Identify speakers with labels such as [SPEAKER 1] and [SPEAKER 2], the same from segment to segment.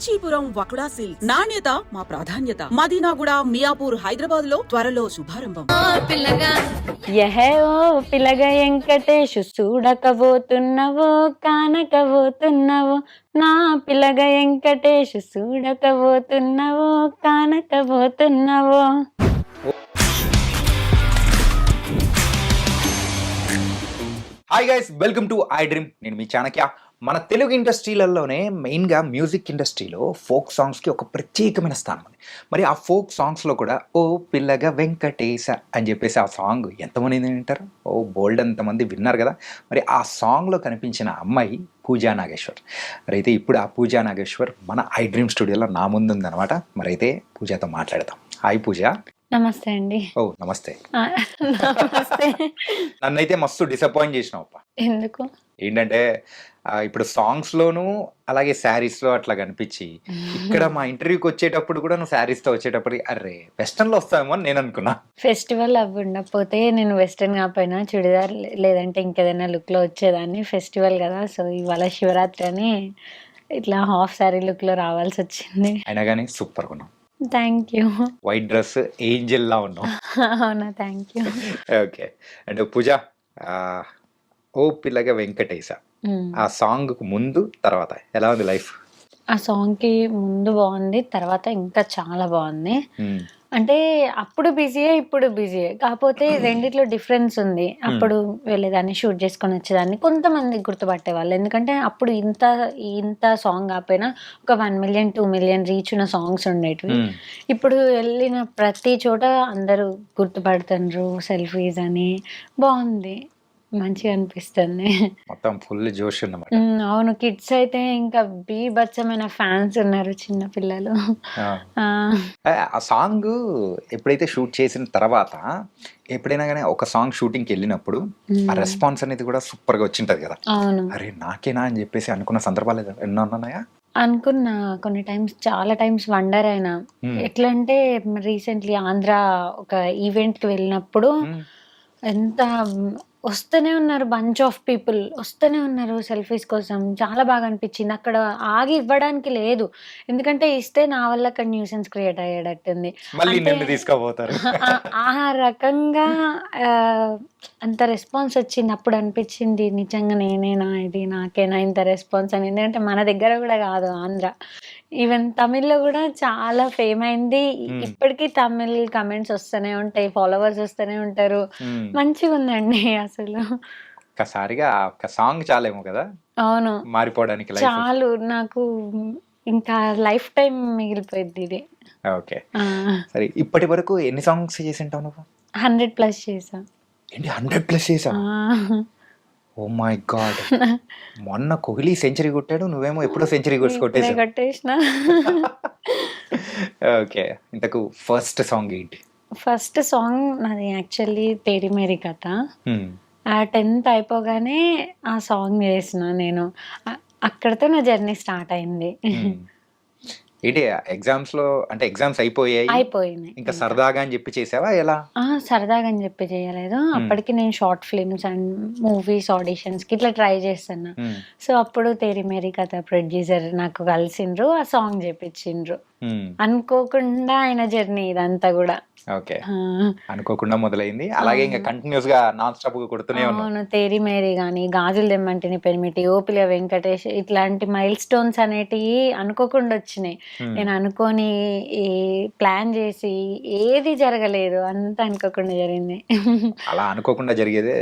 [SPEAKER 1] Kanchipuram వకుడా silks నాణ్యత మా ప్రాధాన్యత. మదీనాగూడ, మియాపూర్, హైదరాబాద్ లో త్వరలో శుభారంభం.
[SPEAKER 2] యహే ఓ పిల్లగ వెంకటేషు చూడకబోతున్నవో కానకబోతున్నవో, నా పిల్లగ వెంకటేషు చూడకబోతున్నవో కానకబోతున్నవో.
[SPEAKER 3] Hi guys, welcome to I dream. నేను మీ చాణక్య. మన తెలుగు ఇండస్ట్రీలలోనే మెయిన్గా మ్యూజిక్ ఇండస్ట్రీలో ఫోక్ సాంగ్స్కి ఒక ప్రత్యేకమైన స్థానం ఉంది. మరి ఆ ఫోక్ సాంగ్స్లో కూడా ఓ పిల్లగా వెంకటేశ అని చెప్పేసి ఆ సాంగ్ ఎంతమంది వింటారు? ఓ బోల్డ్ అంతమంది విన్నారు కదా. మరి ఆ సాంగ్లో కనిపించిన అమ్మాయి పూజా నాగేశ్వర్. మరి అయితే ఇప్పుడు ఆ పూజా నాగేశ్వర్ మన ఐ డ్రీమ్ స్టూడియోలో నా ముందు ఉందన్నమాట. మరి అయితే పూజాతో మాట్లాడదాం. హాయ్ పూజ.
[SPEAKER 2] నమస్తే అండి.
[SPEAKER 3] ఓ నమస్తే.
[SPEAKER 2] నమస్తే.
[SPEAKER 3] నన్నైతే మస్తు డిసప్పాయింట్ చేసినావు అప్ప.
[SPEAKER 2] ఎందుకు?
[SPEAKER 3] ఏంటంటే ఇప్పుడు సాంగ్స్లోను అలాగే శారీస్లో అట్లా కనిపించి ఇక్కడ మా ఇంటర్వ్యూకి వచ్చేటప్పుడు కూడా నువ్వు శారీస్తో వచ్చేటప్పుడు అరే వెస్టర్న్లో వస్తావేమో అని నేను అనుకున్నా.
[SPEAKER 2] ఫెస్టివల్ అవి ఉండకపోతే నేను వెస్టర్న్ కాకపోయినా చుడిదార్ లేదంటే ఇంకేదైనా లుక్లో వచ్చేదాన్ని. ఫెస్టివల్ కదా, సో ఇవాళ శివరాత్రి అని ఇట్లా హాఫ్ శారీ లుక్లో రావాల్సి వచ్చింది.
[SPEAKER 3] అయినా కానీ సూపర్గా ఉన్నావు.
[SPEAKER 2] Thank you.
[SPEAKER 3] White dress Angela ఉన్నావు.
[SPEAKER 2] అవునా, థ్యాంక్ యూ.
[SPEAKER 3] ఓకే. అండ్ పూజ, ఓ పిల్లగా వెంకటేశ ఆ సాంగ్కు ముందు తర్వాత ఎలా ఉంది లైఫ్?
[SPEAKER 2] ఆ సాంగ్కి ముందు బాగుంది, తర్వాత ఇంకా చాలా బాగుంది. అంటే అప్పుడు బిజీయే, ఇప్పుడు బిజీయే, కాకపోతే రెండిట్లో డిఫరెన్స్ ఉంది. అప్పుడు వెళ్ళేదాన్ని, షూట్ చేసుకొని వచ్చేదాన్ని, కొంతమంది గుర్తుపట్టేవాళ్ళు. ఎందుకంటే అప్పుడు ఇంత సాంగ్ కాకపోయినా ఒక 1 million 2 million రీచ్ ఉన్న సాంగ్స్ ఉండేటివి. ఇప్పుడు వెళ్ళిన ప్రతి చోట అందరూ గుర్తుపడుతుండ్రు, సెల్ఫీస్ అని. బాగుంది, మంచిగా అనిపిస్తుంది.
[SPEAKER 3] మొత్తం ఫుల్ జోష్ అన్నమాట.
[SPEAKER 2] అవును, కిడ్స్ అయితే ఇంకా బీభత్సమైన ఫ్యాన్స్ ఉన్నారు, చిన్న పిల్లలు.
[SPEAKER 3] ఆ సాంగ్ ఎప్పుడైతే షూట్ చేసిన తర్వాత ఎప్పుడైనా కానీ ఒక సాంగ్ షూటింగ్కి వెళ్ళినప్పుడు ఆ రెస్పాన్స్ అనేది కూడా సూపర్గా వచ్చింటది కదా.
[SPEAKER 2] అవును,
[SPEAKER 3] అరే నాకేనా అని చెప్పేసి అనుకున్న సందర్భాలు ఎన్నో ఉన్నాయా?
[SPEAKER 2] అనుకున్నా. కొన్ని టైమ్స్, చాలా టైమ్స్ వండర్ అయినా. ఎట్లా అంటే రీసెంట్లీ ఆంధ్ర ఒక ఈవెంట్కి వెళ్ళినప్పుడు ఎంత వస్తూనే ఉన్నారు, బంచ్ ఆఫ్ పీపుల్ వస్తూనే ఉన్నారు సెల్ఫీస్ కోసం. చాలా బాగా అనిపించింది. అక్కడ ఆగి ఇవ్వడానికి లేదు, ఎందుకంటే ఇస్తే నా వల్ల అక్కడ న్యూసెన్స్ క్రియేట్ అయ్యేటట్టుంది.
[SPEAKER 3] తీసుకుపోతారు
[SPEAKER 2] ఆ రకంగా అంత రెస్పాన్స్ వచ్చింది. అప్పుడు అనిపించింది నిజంగా నేనేనా ఇది, నాకేనా ఇంత రెస్పాన్స్ అని. ఎందుకంటే మన దగ్గర కూడా కాదు ఆంధ్ర, ఈవెన్ తమిళ్లో కూడా చాలా ఫేమ్ అయింది. ఇప్పటికీ తమిళ్ కమెంట్స్ వస్తూనే ఉంటాయి, ఫాలోవర్స్ వస్తూనే ఉంటారు. మంచిగా ఉందండి అసలు.
[SPEAKER 3] ఒక్కసారిగా ఒక సాంగ్ చాలేమో కదా. అవును, మారిపోవడానికి
[SPEAKER 2] చాలు. నాకు ఇంకా లైఫ్ టైం మిగిలిపోయింది ఇది.
[SPEAKER 3] ఓకే, సరే. ఇప్పటి వరకు ఎన్ని సాంగ్స్ చేసింటావు నువ్వు?
[SPEAKER 2] 100+ చేసా.
[SPEAKER 3] ఏంటి 100+ చేసా? Oh my God. మొన్న కోహ్లీ సెంచరీ కొట్టాడు, నువ్వేమో ఎప్పుడో సెంచరీ
[SPEAKER 2] కొట్టేసిన.
[SPEAKER 3] ఓకే, ఇంతకు ఫస్ట్ సాంగ్ ఏంటి?
[SPEAKER 2] ఫస్ట్ సాంగ్ నాది యాక్చువల్లీ తేరి మేరీ కథ. ఆ 10th అయిపోగానే ఆ సాంగ్ చేసిన నేను. అక్కడితో నా జర్నీ స్టార్ట్ అయింది.
[SPEAKER 3] ఏంటి ఎగ్జామ్స్ లో, అంటే ఎగ్జామ్స్ అయిపోయినాయి ఇంకా సరదాగా అని చెప్పి చేసావా ఎలా?
[SPEAKER 2] సరదాగా అని చెప్పి చేయలేదు. అప్పటికి నేను short films and movies auditions కి ఇట్లా ట్రై చేస్తున్నా. సో అప్పుడు తేరి మేరీ కథ ప్రొడ్యూసర్ నాకు కలిసిండ్రు, ఆ సాంగ్ చేపించిండ్రు. అనుకోకుండా ఆయన జర్నీ ఇదంతా కూడా.
[SPEAKER 3] ఓకే, అనుకోకుండా మొదలైంది, అలాగే ఇంకా కంటిన్యూస్ గా నాన్ స్టాప్ గా కొడుతూనే ఉన్నాను.
[SPEAKER 2] అవును, తేరి మేరీ గానీ, గాజులు దెమ్మంటిని పెరిమిటి, ఓపిల వెంకటేష్, ఇట్లాంటి మైల్ స్టోన్స్ అనేటివి అనుకోకుండా వచ్చినాయి. నేను అనుకోని ప్లాన్ చేసి ఏది జరగలేదు, అంతా అనుకోకుండా జరిగింది.
[SPEAKER 3] అలా అనుకోకుండా జరిగేదే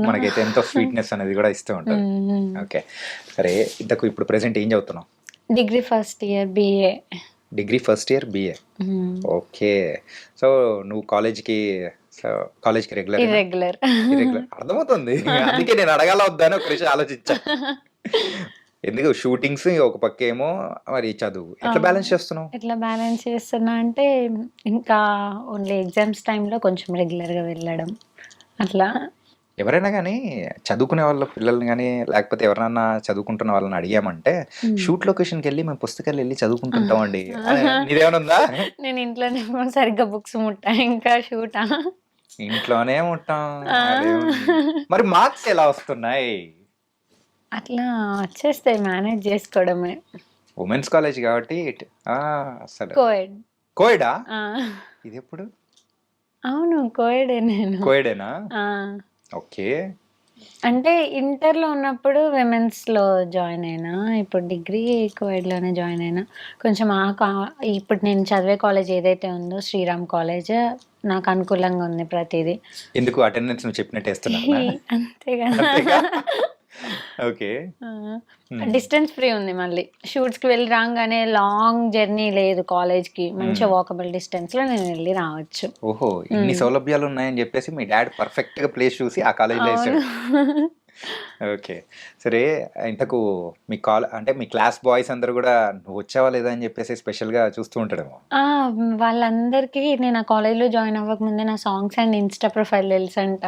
[SPEAKER 3] మనకైతే ఎంతో స్వీట్నెస్ అనేది కూడా ఇస్తూ ఉంటుంది. ఓకే, సరే. ఇంతకు ఇప్పుడు ప్రెసెంట్ ఏం చదువుతున్నావు?
[SPEAKER 2] Degree first year BA.
[SPEAKER 3] Degree first year BA. Okay, so నువ్వు కాలేజ్కి రెగ్యులర్ అర్థమవుతుంది. అందుకే నేను అడగాల వద్దాను ఒక విషయం ఆలోచించా. ఎందుకు షూటింగ్స్ ఒక పక్క ఏమో, మరి చదువు ఎట్లా బ్యాలెన్స్ చేస్తున్నావు?
[SPEAKER 2] ఎట్లా బ్యాలెన్స్ చేస్తున్నా అంటే ఇంకా ఓన్లీ ఎగ్జామ్స్ టైంలో కొంచెం రెగ్యులర్గా వెళ్ళడం అట్లా.
[SPEAKER 3] ఎవరైనా కానీ చదువుకునే వాళ్ళ పిల్లల్ని కానీ లేకపోతే ఎవరైనా చదువుకుంటున్న వాళ్ళని అడిగామంటే షూట్ లొకేషన్కి వెళ్ళి మేము పుస్తకాలు వెళ్ళి చదువుకుంటుంటాం అండి. నీదేమైనా ఉందా?
[SPEAKER 2] నేను ఇంట్లోనే సరిగ్గా బుక్స్ ముట్టా, ఇంకా షూటా?
[SPEAKER 3] ఇంట్లోనే ఉంటాం. మరి మార్క్స్ ఎలా వస్తున్నాయి?
[SPEAKER 2] అట్లా వచ్చేస్తాయి, మేనేజ్ చేసుకోవడమే.
[SPEAKER 3] ఉమెన్స్ కాలేజ్ కాబట్టి అసలు
[SPEAKER 2] కోఎడ్.
[SPEAKER 3] కోయిడా
[SPEAKER 2] ఆ!
[SPEAKER 3] ఇది ఎప్పుడు
[SPEAKER 2] అవును. కోఎడే నేను.
[SPEAKER 3] కోయిడేనా
[SPEAKER 2] ఆ!
[SPEAKER 3] ఓకే
[SPEAKER 2] అంటే ఇంటర్‌లో ఉన్నప్పుడు విమెన్స్‌లో జాయిన్ అయినా. ఇప్పుడు డిగ్రీ కోఎడ్‌లోనే జాయిన్ అయినా. కొంచెం ఇప్పుడు నేను చదివే కాలేజ్ ఏదైతే ఉందో శ్రీరామ్ కాలేజ్ నాకు అనుకూలంగా ఉంది ప్రతీదీ.
[SPEAKER 3] ఎందుకు అటెండెన్స్ నువ్వు చెప్పినట్టు వేస్తున్నారా
[SPEAKER 2] అంతే కదా!
[SPEAKER 3] అంతేగా ఓకే
[SPEAKER 2] ఆ! డిస్టెన్స్ ఫ్రీ ఉంది మళ్ళీ. షూట్స్‌కి వెళ్ళి రాంగానే లాంగ్ జర్నీ లేదు కాలేజ్‌కి. మంచిగా వాకబుల్ డిస్టెన్స్‌లో నేను వెళ్ళి రావచ్చు.
[SPEAKER 3] ఓహో ఇన్ని సౌలభ్యాలు ఉన్నాయని చెప్పేసి మీ డాడ్ పర్ఫెక్ట్ గా ప్లేస్ చూసి ఆ కాలేజీలో
[SPEAKER 2] అవును.
[SPEAKER 3] వేసాడు ఓకే సరే ఇంతకు మీ అంటే మీ క్లాస్ బాయ్స్ అందరూ కూడా నువ్వు వచ్చావా లేదా అని చెప్పేసి స్పెషల్ గా చూస్తూ ఉంటాడేమో
[SPEAKER 2] ఆ! వాళ్ళందరికీ నేను ఆ కాలేజ్‌లో జాయిన్ అవ్వకముందే నా సాంగ్స్ అండ్ ఇన్‌స్టా ప్రొఫైల్ తెలుసంట.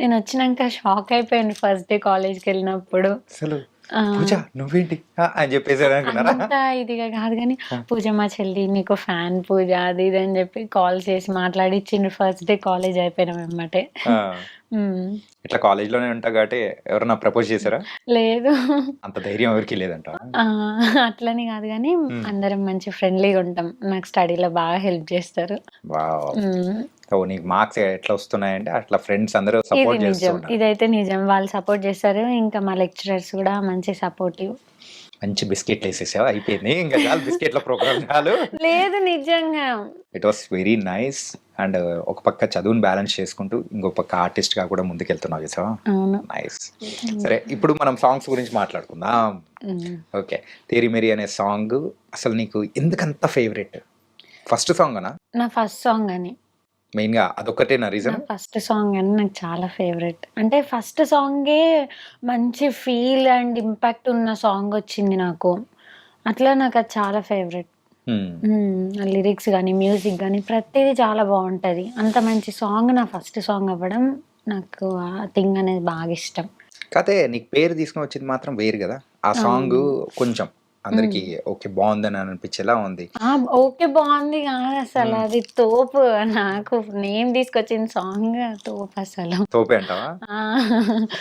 [SPEAKER 2] నేనొచ్చినంక షాక్ అయిపోయాను ఫస్ట్ డే కాలేజ్‌కెళ్ళినప్పుడు.
[SPEAKER 3] అసలు
[SPEAKER 2] ఆ!
[SPEAKER 3] పూజ నువ్వేంటి అని చెప్పేసి అనుకున్నారా
[SPEAKER 2] అంత ఇదిగా కాదు గానీ, పూజ మా చెల్లి నీకు ఫ్యాన్ పూజ అది ఇది అని చెప్పి కాల్ చేసి మాట్లాడిచ్చిండ్రు ఫస్ట్ డే కాలేజ్ అయిపోయిన వెంబటే.
[SPEAKER 3] ఆ,
[SPEAKER 2] హ్మ్.
[SPEAKER 3] ఇట్లా కాలేజ్లోనే ఉంటా కాబట్టి ఎవరన్నా ప్రపోజ్ చేశారా
[SPEAKER 2] లేదు.
[SPEAKER 3] అంత ధైర్యం ఎవరికి లేదంట
[SPEAKER 2] ఆ! అట్లని కాదు గానీ, అందరం మంచి ఫ్రెండ్లీగా ఉంటాం. నాకు స్టడీలో బాగా హెల్ప్ చేస్తారు.
[SPEAKER 3] వావ్
[SPEAKER 2] హ్మ్.
[SPEAKER 3] ఓ నీకు మార్క్స్ ఎట్లా వస్తున్నాయంటే అట్లా ఫ్రెండ్స్ అందరూ
[SPEAKER 2] ఇది
[SPEAKER 3] సపోర్ట్ చేస్తూ
[SPEAKER 2] నిజం.
[SPEAKER 3] ఉన్నారు
[SPEAKER 2] ఇదైతే నిజం. వాళ్ళు సపోర్ట్ చేస్తారు. ఇంకా మా లెక్చరర్స్ కూడా మంచి సపోర్టివ్.
[SPEAKER 3] మంచి బిస్కెట్లు వేసేసావు అయిపోయింది ఇంకా చాలు బిస్కెట్ల ప్రోగ్రామ్ చాలు
[SPEAKER 2] లేదు నిజంగా.
[SPEAKER 3] It was very nice and ఒక పక్క చదువుని బ్యాలెన్స్ చేసుకుంటూ ఇంకో పక్క ఆర్టిస్ట్ గా కూడా ముందుకెళ్తున్నావు చూసావా
[SPEAKER 2] అవును.
[SPEAKER 3] నైస్ సరే ఇప్పుడు మనం సాంగ్స్ గురించి మాట్లాడుకుందాం
[SPEAKER 2] హ్మ్.
[SPEAKER 3] ఓకే తేరి మేరీ అనే సాంగ్ అసలు నీకు ఎందుకంత ఫేవరెట్ ఫస్ట్ సాంగ్ అనా
[SPEAKER 2] నా ఫస్ట్ సాంగ్ అని.
[SPEAKER 3] మెయిన్ గా అదొక్కటే నా రీజన్
[SPEAKER 2] నా ఫస్ట్ సాంగ్ అని నాకు చాలా ఫేవరెట్. అంటే ఫస్ట్ సాంగే మంచి ఫీల్ అండ్ ఇంపాక్ట్ ఉన్న సాంగ్ వచ్చింది నాకు. అట్లా నాకు అది చాలా ఫేవరెట్. ఆ లిరిక్స్ గానీ, మ్యూజిక్ గానీ ప్రతీదీ చాలా బావుంటది. అంత మంచి సాంగ్ నా ఫస్ట్ సాంగ్ అవ్వడం నాకు ఆ థింగ్ అనేది బాగా ఇష్టం.
[SPEAKER 3] కాకపోతే నీకు పేరు తీసుకొని వచ్చింది మాత్రం వేరు కదా ఆ సాంగ్ కొంచెం అందరికి ఓకే బాగుందని అనిపించేలా ఉంది
[SPEAKER 2] ఆ! ఓకే. బావుంది కాదసల. అది తోపు. నాకు నేను తీసుకొచ్చిన సాంగ్ తోపసలు.
[SPEAKER 3] తోపే అంటావా
[SPEAKER 2] ఆ!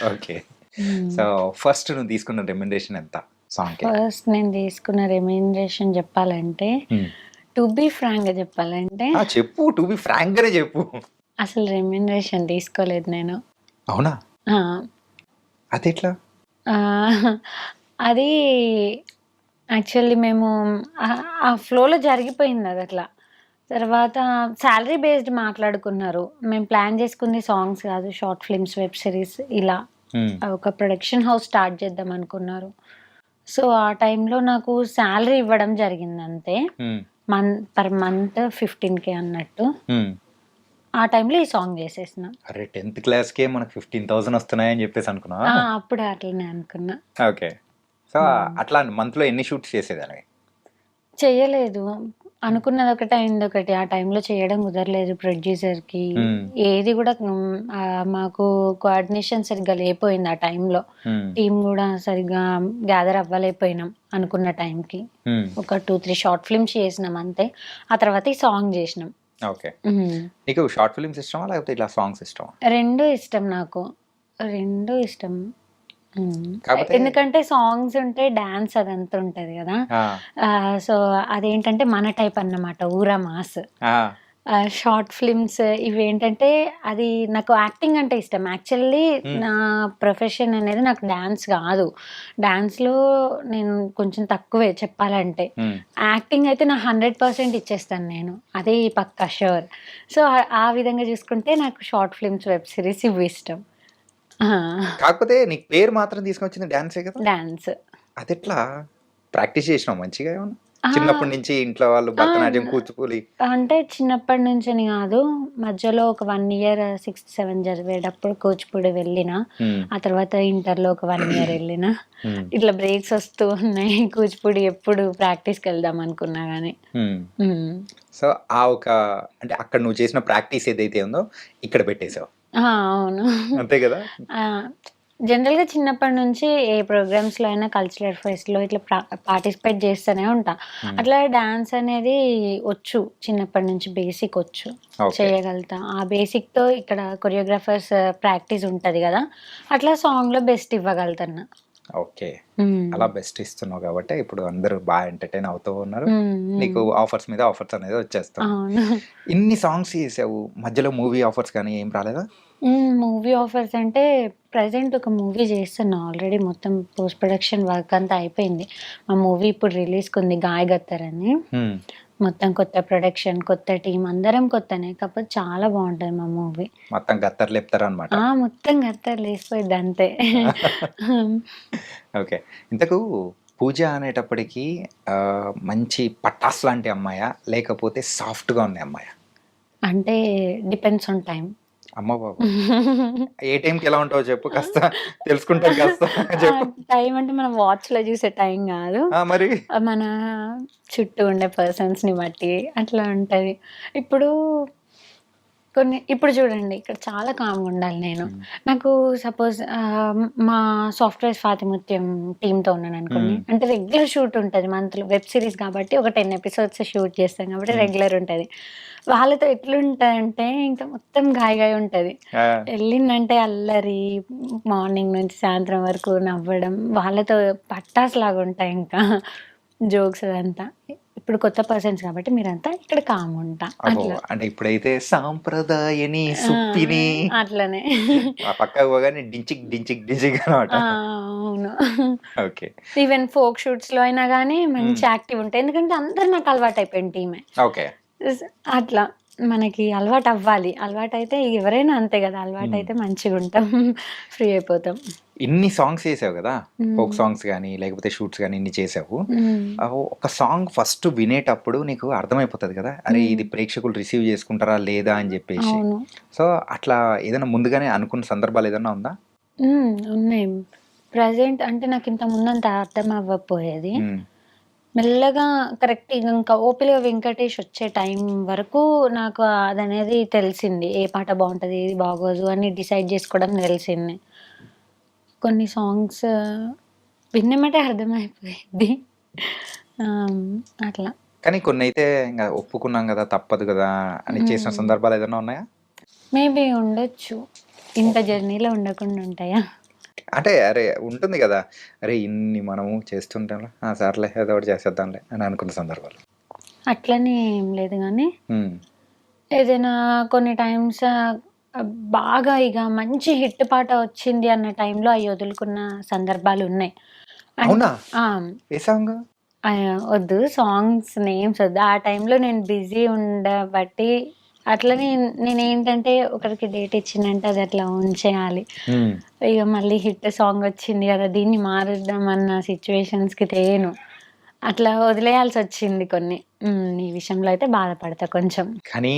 [SPEAKER 3] ఓకే
[SPEAKER 2] హ్మ్.
[SPEAKER 3] సో ఫస్ట్ నువ్వు తీసుకున్న రెమ్యునరేషన్ ఎంత సాంగ్
[SPEAKER 2] ఫస్ట్ నేను తీసుకున్న రెమ్యూనరేషన్ చెప్పాలంటే, టు బీ ఫ్రాంక్‌గా చెప్పాలంటే,
[SPEAKER 3] చెప్పు టు బి ఫ్రాంక్ గానే చెప్పు
[SPEAKER 2] అసలు రెమ్యూనరేషన్ తీసుకోలేదు నేను.
[SPEAKER 3] అవునా
[SPEAKER 2] ఆ!
[SPEAKER 3] అది ఎట్లా
[SPEAKER 2] ఆహ్, అది యాక్చువల్లీ మేము ఆ ఫ్లోలో జరిగిపోయిందదట్లా. తర్వాత సాలరీ బేస్డ్ మాట్లాడుకున్నారు. మేము ప్లాన్ చేసుకుంది సాంగ్స్ కాదు. షార్ట్ ఫిల్మ్స్, వెబ్ సిరీస్ ఇలా. ఒక ప్రొడక్షన్ హౌస్ స్టార్ట్ చేద్దాం అనుకున్నారు. సో, ఆ టైంలో నాకు సాలరీ ఇవ్వడం జరిగిందంతే. పర్ మంత్ 15,000 అన్నట్టు. ఆ టైంలో ఈ సాంగ్ చేసేసిన.
[SPEAKER 3] అరే 10th క్లాస్కే మనకు 15,000 వస్తున్నాయని చెప్పేసి అనుకున్నా
[SPEAKER 2] అప్పుడు అట్లనే అనుకున్నా.
[SPEAKER 3] ఓకే సో అట్లా మంత్ లో ఎన్ని షూట్స్ చేసేదాన్ని
[SPEAKER 2] చెయ్యలేదు. అనుకున్నదొకటి, అయిందొకటి. ఆ టైంలో చేయడం కుదరలేదు ప్రొడ్యూసర్‌కి. ఏది గూడా మాకు కోఆర్డినేషన్ సరిగ్గా లేపోయింది ఆ టైంలో. టీమ్ గూడా సరిగ్గా గ్యాదర్ అవ్వలేకపోయినాం అనుకున్న టైంకి. ఒక 2, 3 షార్ట్ ఫిల్మ్స్ చేసినాం అంతే. ఆ తర్వాత ఈ సాంగ్ జేసినాం.
[SPEAKER 3] ఓకే నీకు షార్ట్ ఫిల్మ్స్ ఇష్టమా లేకపోతే ఇట్లా సాంగ్స్ ఇష్టమా
[SPEAKER 2] 2 ఇష్టం నాకు. 2 ఇష్టం.
[SPEAKER 3] కాకపోతే
[SPEAKER 2] ఎందుకంటే సాంగ్స్ ఉంటే డాన్స్ అదంతా ఉంటది గదా! సో, అదేంటంటే మన టైప్ అన్నమాట. ఊరా మాస్. షార్ట్ ఫిల్మ్స్ ఇవేంటంటే అది నాకు యాక్టింగ్ అంటే ఇష్టం. యాక్చువల్లీ నా ప్రొఫెషన్ అనేది నాకు డాన్స్ గాదు. డాన్స్‌లో నేను కొంచెం తక్కువే చెప్పాలంటే. యాక్టింగ్ అయితే నా 100% ఇచ్చేస్తాను నేను. అది పక్కా ష్యూర్. సో, ఆ విధంగా చూసుకుంటే నాకు షార్ట్ ఫిల్మ్స్, వెబ్ సిరీస్ ఇవి ఇష్టం.
[SPEAKER 3] కాకపోతే నీకు పేరు మాత్రం తీసుకొచ్చింది డాన్సే కదా
[SPEAKER 2] డాన్స్.
[SPEAKER 3] అది ఎట్లా ప్రాక్టీస్ చేసినావు మంచిగా ఏమన్నా చిన్నప్పటి నుంచి ఇంట్లో వాళ్ళు భరతనాట్యం కూచిపూడి
[SPEAKER 2] అంటే చిన్నప్పటి నుంచని గాదు. మధ్యలో ఒక 1 ఇయర్ 6th, 7th చదివేటప్పుడు కూచిపూడి వెళ్ళినా. ఆ తర్వాత ఇంటర్‌లో ఒక 1 ఇయర్ ఎళ్ళినా. ఇట్లా బ్రేక్స్ వస్తూ ఉన్నాయి. కూచిపూడి ఎప్పుడు ప్రాక్టీస్‌కెళ్దాం అనుకున్నా గానీ.
[SPEAKER 3] సో ఆ ఒక అంటే అక్కడ నువ్వు చేసిన ప్రాక్టీస్ ఏదైతే ఉందో ఇక్కడ పెట్టేసావు
[SPEAKER 2] అవును.
[SPEAKER 3] అంతే కదా
[SPEAKER 2] జనరల్‌గా చిన్నప్పటి నుంచి ఏ ప్రోగ్రామ్స్‌లో అయినా కల్చరల్ ఫెస్ట్‌లో ఇట్లా పార్టిసిపేట్ చేస్తూనే ఉంటా. అట్లా డాన్స్ అనేది వచ్చు. చిన్నప్పటి నుంచి బేసిక్ వచ్చు. చేయగలుగుతా. ఆ బేసిక్‌తో ఇక్కడ కొరియోగ్రాఫర్స్ ప్రాక్టీస్ ఉంటది గదా! అట్లా సాంగ్‌లో బెస్ట్ ఇవ్వగలుగుతున్నా.
[SPEAKER 3] ఓకే.
[SPEAKER 2] హ్మ్.
[SPEAKER 3] అలా బెస్ట్ ఇస్తున్నావు కాబట్టి ఇప్పుడు అందరూ బాగా ఎంటర్టైన్ అవుతూ ఉన్నారు.
[SPEAKER 2] హ్మ్.
[SPEAKER 3] నీకు
[SPEAKER 2] హ్మ్.
[SPEAKER 3] ఆఫర్స్ మీద ఆఫర్స్ అనేది వచ్చేస్తున్నాయి.
[SPEAKER 2] అవును.
[SPEAKER 3] ఇన్ని సాంగ్స్ చేసావు, మధ్యలో మూవీ ఆఫర్స్ కానీ ఏం రాలేదా?
[SPEAKER 2] మూవీ ఆఫర్స్ అంటే ప్రెజెంట్ ఒక మూవీ చేస్తున్నా ఆల్రెడీ మొత్తం పోస్ట్ ప్రొడక్షన్ వర్క్ అంతా అయిపోయింది. మా మూవీ ఇప్పుడు రిలీజ్‌కుంది 'గాయ్ గత్తర్' అని.
[SPEAKER 3] హ్మ్.
[SPEAKER 2] మొత్తం కొత్త ప్రొడక్షన్, కొత్త టీమ్ అందరం కొత్తనే. కాకపోతే చాలా బావుంటది మా మూవీ.
[SPEAKER 3] మొత్తం గత్తర్ లేపుతారనమాట.
[SPEAKER 2] మొత్తం గత్తర్ లేసిపోయిద్ది అంతే.
[SPEAKER 3] ఓకే. ఇంతకు పూజ అనేటప్పటికి మంచి పటాస్ లాంటి అమ్మాయా? లేకపోతే సాఫ్ట్‌గా ఉన్న అమ్మాయా?
[SPEAKER 2] అంటే డిపెండ్స్ ఆన్ టైమ్.
[SPEAKER 3] అమ్మ బాబోయ్! ఏ టైంకి ఎలా ఉంటావో చెప్పు కాస్త తెలుసుకుంటాను కాస్త చెప్పు.
[SPEAKER 2] టైమ్ అంటే మనం వాచ్‌లో చూసే టైం గాదు.
[SPEAKER 3] మరి?
[SPEAKER 2] మన చుట్టూ ఉండే పర్సన్స్‌ని బట్టి అట్లా ఉంటది. ఇప్పుడు ఇప్పుడు చూడండి ఇక్కడ చాలా కామ్‌గా ఉండాలి నేను.
[SPEAKER 3] హ్మ్.
[SPEAKER 2] నాకు సపోజ్ మా సాఫ్ట్‌వేర్ స్వాతిముత్యం టీమ్‌తో ఉన్నాననుకోండి.
[SPEAKER 3] హ్మ్.
[SPEAKER 2] అంటే రెగ్యులర్ షూట్ ఉంటది మంత్‌లో. వెబ్ సీరీస్ కాబట్టి ఒక 10 ఎపిసోడ్స్ షూట్ చేస్తాం కాబట్టి
[SPEAKER 3] హ్మ్.
[SPEAKER 2] రెగ్యులర్ ఉంటది. వాళ్ళతో ఎట్లుంటదంటే ఇంకా మొత్తం గాయ్ గాయ్ ఉంటది.
[SPEAKER 3] ఆ!
[SPEAKER 2] ఎళ్ళిందంటే అల్లరి, మార్నింగ్ నుంచి సాయంత్రం వరకు నవ్వడం, వాళ్ళతో పట్టాసులాగా ఉంటాయి ఇంకా. జోక్స్ అదంతా. ఇప్పుడు కొత్త పర్సన్స్ కాబట్టి మీరంతా ఇక్కడ కాముంటా.
[SPEAKER 3] అబ్బో!
[SPEAKER 2] అట్లా.
[SPEAKER 3] అంటే ఇప్పుడైతే సాంప్రదాయని
[SPEAKER 2] ఆ!
[SPEAKER 3] సుప్పిని
[SPEAKER 2] అట్లనే.
[SPEAKER 3] ఆ పక్కకు పోగానే డించిక్ డించిక్ డించిక్ అనమాట.
[SPEAKER 2] అవును.
[SPEAKER 3] ఓకే.
[SPEAKER 2] ఈవెన్ ఫోక్ షూట్స్‌లో అయినా గానీ
[SPEAKER 3] హ్మ్.
[SPEAKER 2] మంచి యాక్టివ్ ఉంటాయి. ఎందుకంటే అందరూ నాకు అలవాటయిపోయిన టీమే.
[SPEAKER 3] ఓకే.
[SPEAKER 2] స్ అట్లా మనకి అలవాటవ్వాలి. అలవాటైతే ఎవరైనా అంతే గదా!
[SPEAKER 3] హ్మ్.
[SPEAKER 2] అలవాటైతే మంచిగుంటాం. ఫ్రీ అయిపోతాం.
[SPEAKER 3] ఇన్ని సాంగ్స్ చేసావు గదా! ఫోక్
[SPEAKER 2] హ్మ్.
[SPEAKER 3] సాంగ్స్ గాని, లేకపోతే షూట్స్ గాని ఇన్ని చేసావు.
[SPEAKER 2] హ్మ్.
[SPEAKER 3] ఒక సాంగ్ ఫస్ట్ వినేటప్పుడు నీకు అర్థమైపోతది గదా! అరే!
[SPEAKER 2] హ్మ్.
[SPEAKER 3] ఇది ప్రేక్షకులు రిసీవ్ చేసుకుంటారా లేదా అని జెప్పేసి.
[SPEAKER 2] అవును.
[SPEAKER 3] సో, అట్లా ఏదైనా ముందుగానే అనుకున్న సందర్భాలు ఏదన్నా ఉందా?
[SPEAKER 2] ఉన్నాయి. ప్రెజెంట్ అంటే నాకింత ముందంత అర్థం అవ్వకపోయేది.
[SPEAKER 3] హ్మ్.
[SPEAKER 2] మెల్లగా కరెక్ట్ ఇంకా 'ఓపిలో వెంకటేష్' వచ్చే టైం వరకు నాకు అదనేది తెలిసింది. ఏ పాట బావుంటది, ఏది బాగోదు అని డిసైడ్ జేసుకోవడం తెలిసింది. కొన్ని సాంగ్స్ విన్నెమ్మటే అర్థమైపోయిద్ది. ఆహ్, అట్లా.
[SPEAKER 3] కానీ కొన్నైతే ఇంగ ఒప్పుకున్నాం గదా! తప్పదు గదా! అని చేసిన
[SPEAKER 2] హ్మ్.
[SPEAKER 3] సందర్భాలు ఏదన్నా ఉన్నాయా?
[SPEAKER 2] మేబీ ఉండొచ్చు. ఇంత జర్నీలో ఉండకుండా ఉంటాయా?
[SPEAKER 3] అంటే అరే ఉంటుంది గదా! అరే! ఇన్ని మనము చేస్తుంటాంలే. ఆ! సర్లే ఏదో ఒకటి చేసేద్దాంలే అని అనుకున్న సందర్భాలు.
[SPEAKER 2] అట్లని ఏం లేదు గానీ
[SPEAKER 3] హ్మ్.
[SPEAKER 2] ఏదైనా కొన్ని టైమ్స్ బాగా ఇగ మంచి హిట్ పాట వచ్చింది అన్న టైంలో అయి వదులుకున్న సందర్భాలున్నాయి.
[SPEAKER 3] అవునా?
[SPEAKER 2] ఆ!
[SPEAKER 3] ఏ సాంగు?
[SPEAKER 2] వద్దు సాంగ్స్ నేమ్స్ వద్దు. ఆ టైంలో నేను బిజీ ఉండబట్టి అట్లనే నేనేంటంటే ఒకరికి డేట్ ఇచ్చిందంటే అది అట్లా ఉంచేయాలి.
[SPEAKER 3] హ్మ్.
[SPEAKER 2] ఇగ మళ్ళీ హిట్ సాంగ్ వచ్చింది గదా! దీన్ని మారుద్దాం అన్న సిట్యుయేషన్స్‌కి తేను. అట్లా వదిలేయాల్సొచ్చింది కొన్ని. ఈ విషయంలో అయితే బాధపడతా కొంచెం.
[SPEAKER 3] కానీ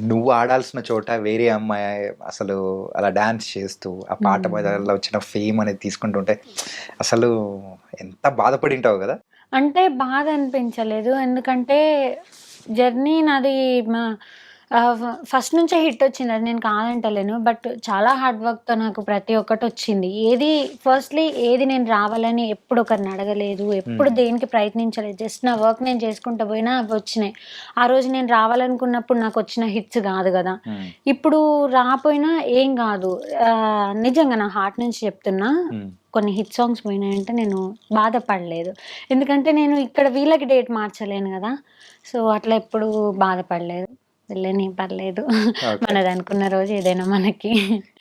[SPEAKER 3] నువ్వు ఆడాల్సిన చోట వేరే అమ్మాయి అసలు అలా డాన్స్ చేస్తూ, ఆ పాట మీద
[SPEAKER 2] హ్మ్.
[SPEAKER 3] వచ్చిన ఫేమ్ అనేది తీసుకుంటుంటే అసలు ఎంత బాధపడింటావు గదా!
[SPEAKER 2] అంటే బాధ అనిపించలేదు. ఎందుకంటే జర్నీ నాది మా ఫస్ట్ నుంచే హిట్ వచ్చింది. అది నేను కాదంటలేను. బట్ చాలా హార్డ్ వర్క్‌తో నాకు ప్రతి ఒక్కటొచ్చింది. ఏది నేను రావాలని ఎప్పుడు ఒకరిని అడగలేదు. ఎప్పుడు
[SPEAKER 3] హ్మ్.
[SPEAKER 2] దేనికి ప్రయత్నించలేదు. జస్ట్ నా వర్క్ నేను చేసుకుంటూ పోయినా అవొచ్చినాయి. ఆ రోజు నేను రావాలనుకున్నప్పుడు నాకొచ్చిన హిట్స్ గాదు గదా!
[SPEAKER 3] హ్మ్.
[SPEAKER 2] ఇప్పుడు రాపోయినా ఏం గాదు. నిజంగా నా హార్ట్ నుంచి చెప్తున్నా.
[SPEAKER 3] హ్మ్.
[SPEAKER 2] కొన్ని హిట్ సాంగ్స్ పోయినాయంటే నేను బాధపడలేదు. ఎందుకంటే నేను ఇక్కడ వీళ్ళకి డేట్ మార్చలేను గదా! సో, అట్లా ఎప్పుడు బాధపడలేదు. వెళ్ళని పర్లేదు.
[SPEAKER 3] ఓకే.
[SPEAKER 2] మనదనుకున్న రోజు ఏదైనా మనకి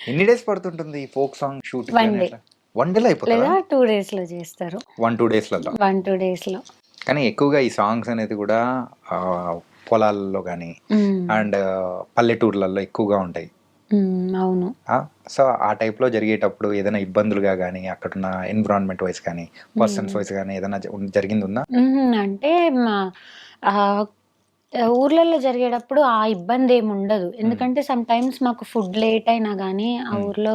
[SPEAKER 3] ఎన్ని డేస్ పడుతుంటుంది ఈ ఫోక్ సాంగ్ షూట్‌కి
[SPEAKER 2] 1
[SPEAKER 3] గాని
[SPEAKER 2] డే
[SPEAKER 3] అట్లా? 1 డేలో అయిపోతదా?
[SPEAKER 2] లేదా 2 డేస్‌లో జేస్తారు.
[SPEAKER 3] 1, 2 డేస్‌లలో.
[SPEAKER 2] 1, 2 డేస్‌లో.
[SPEAKER 3] కానీ ఎక్కువగా ఈ సాంగ్స్ అనేది గూడా ఆహ్, పొలాల్లో గాని
[SPEAKER 2] హ్మ్.
[SPEAKER 3] అండ్ పల్లెటూర్లలో ఎక్కువగా ఉంటాయి.
[SPEAKER 2] అవును.
[SPEAKER 3] ఆ! సో, ఆ టైప్‌లో జరిగేటప్పుడు ఏదైనా ఇబ్బందులుగా గాని, అక్కడున్న ఎన్విరాన్మెంట్ వైస్ కానీ, పర్సన్స్
[SPEAKER 2] హ్మ్.
[SPEAKER 3] వైస్ గాని ఏదైనా జరిగిందుందా?
[SPEAKER 2] అంటే మా ఆహ్, ఊర్లల్లో జరిగేటప్పుడు ఆ ఇబ్బందేముండదు.
[SPEAKER 3] హ్మ్.
[SPEAKER 2] ఎందుకంటే సమ్‌టైమ్స్ మాకు ఫుడ్ లేట్ అయినా గానీ, ఆ
[SPEAKER 3] హ్మ్.
[SPEAKER 2] ఊర్లో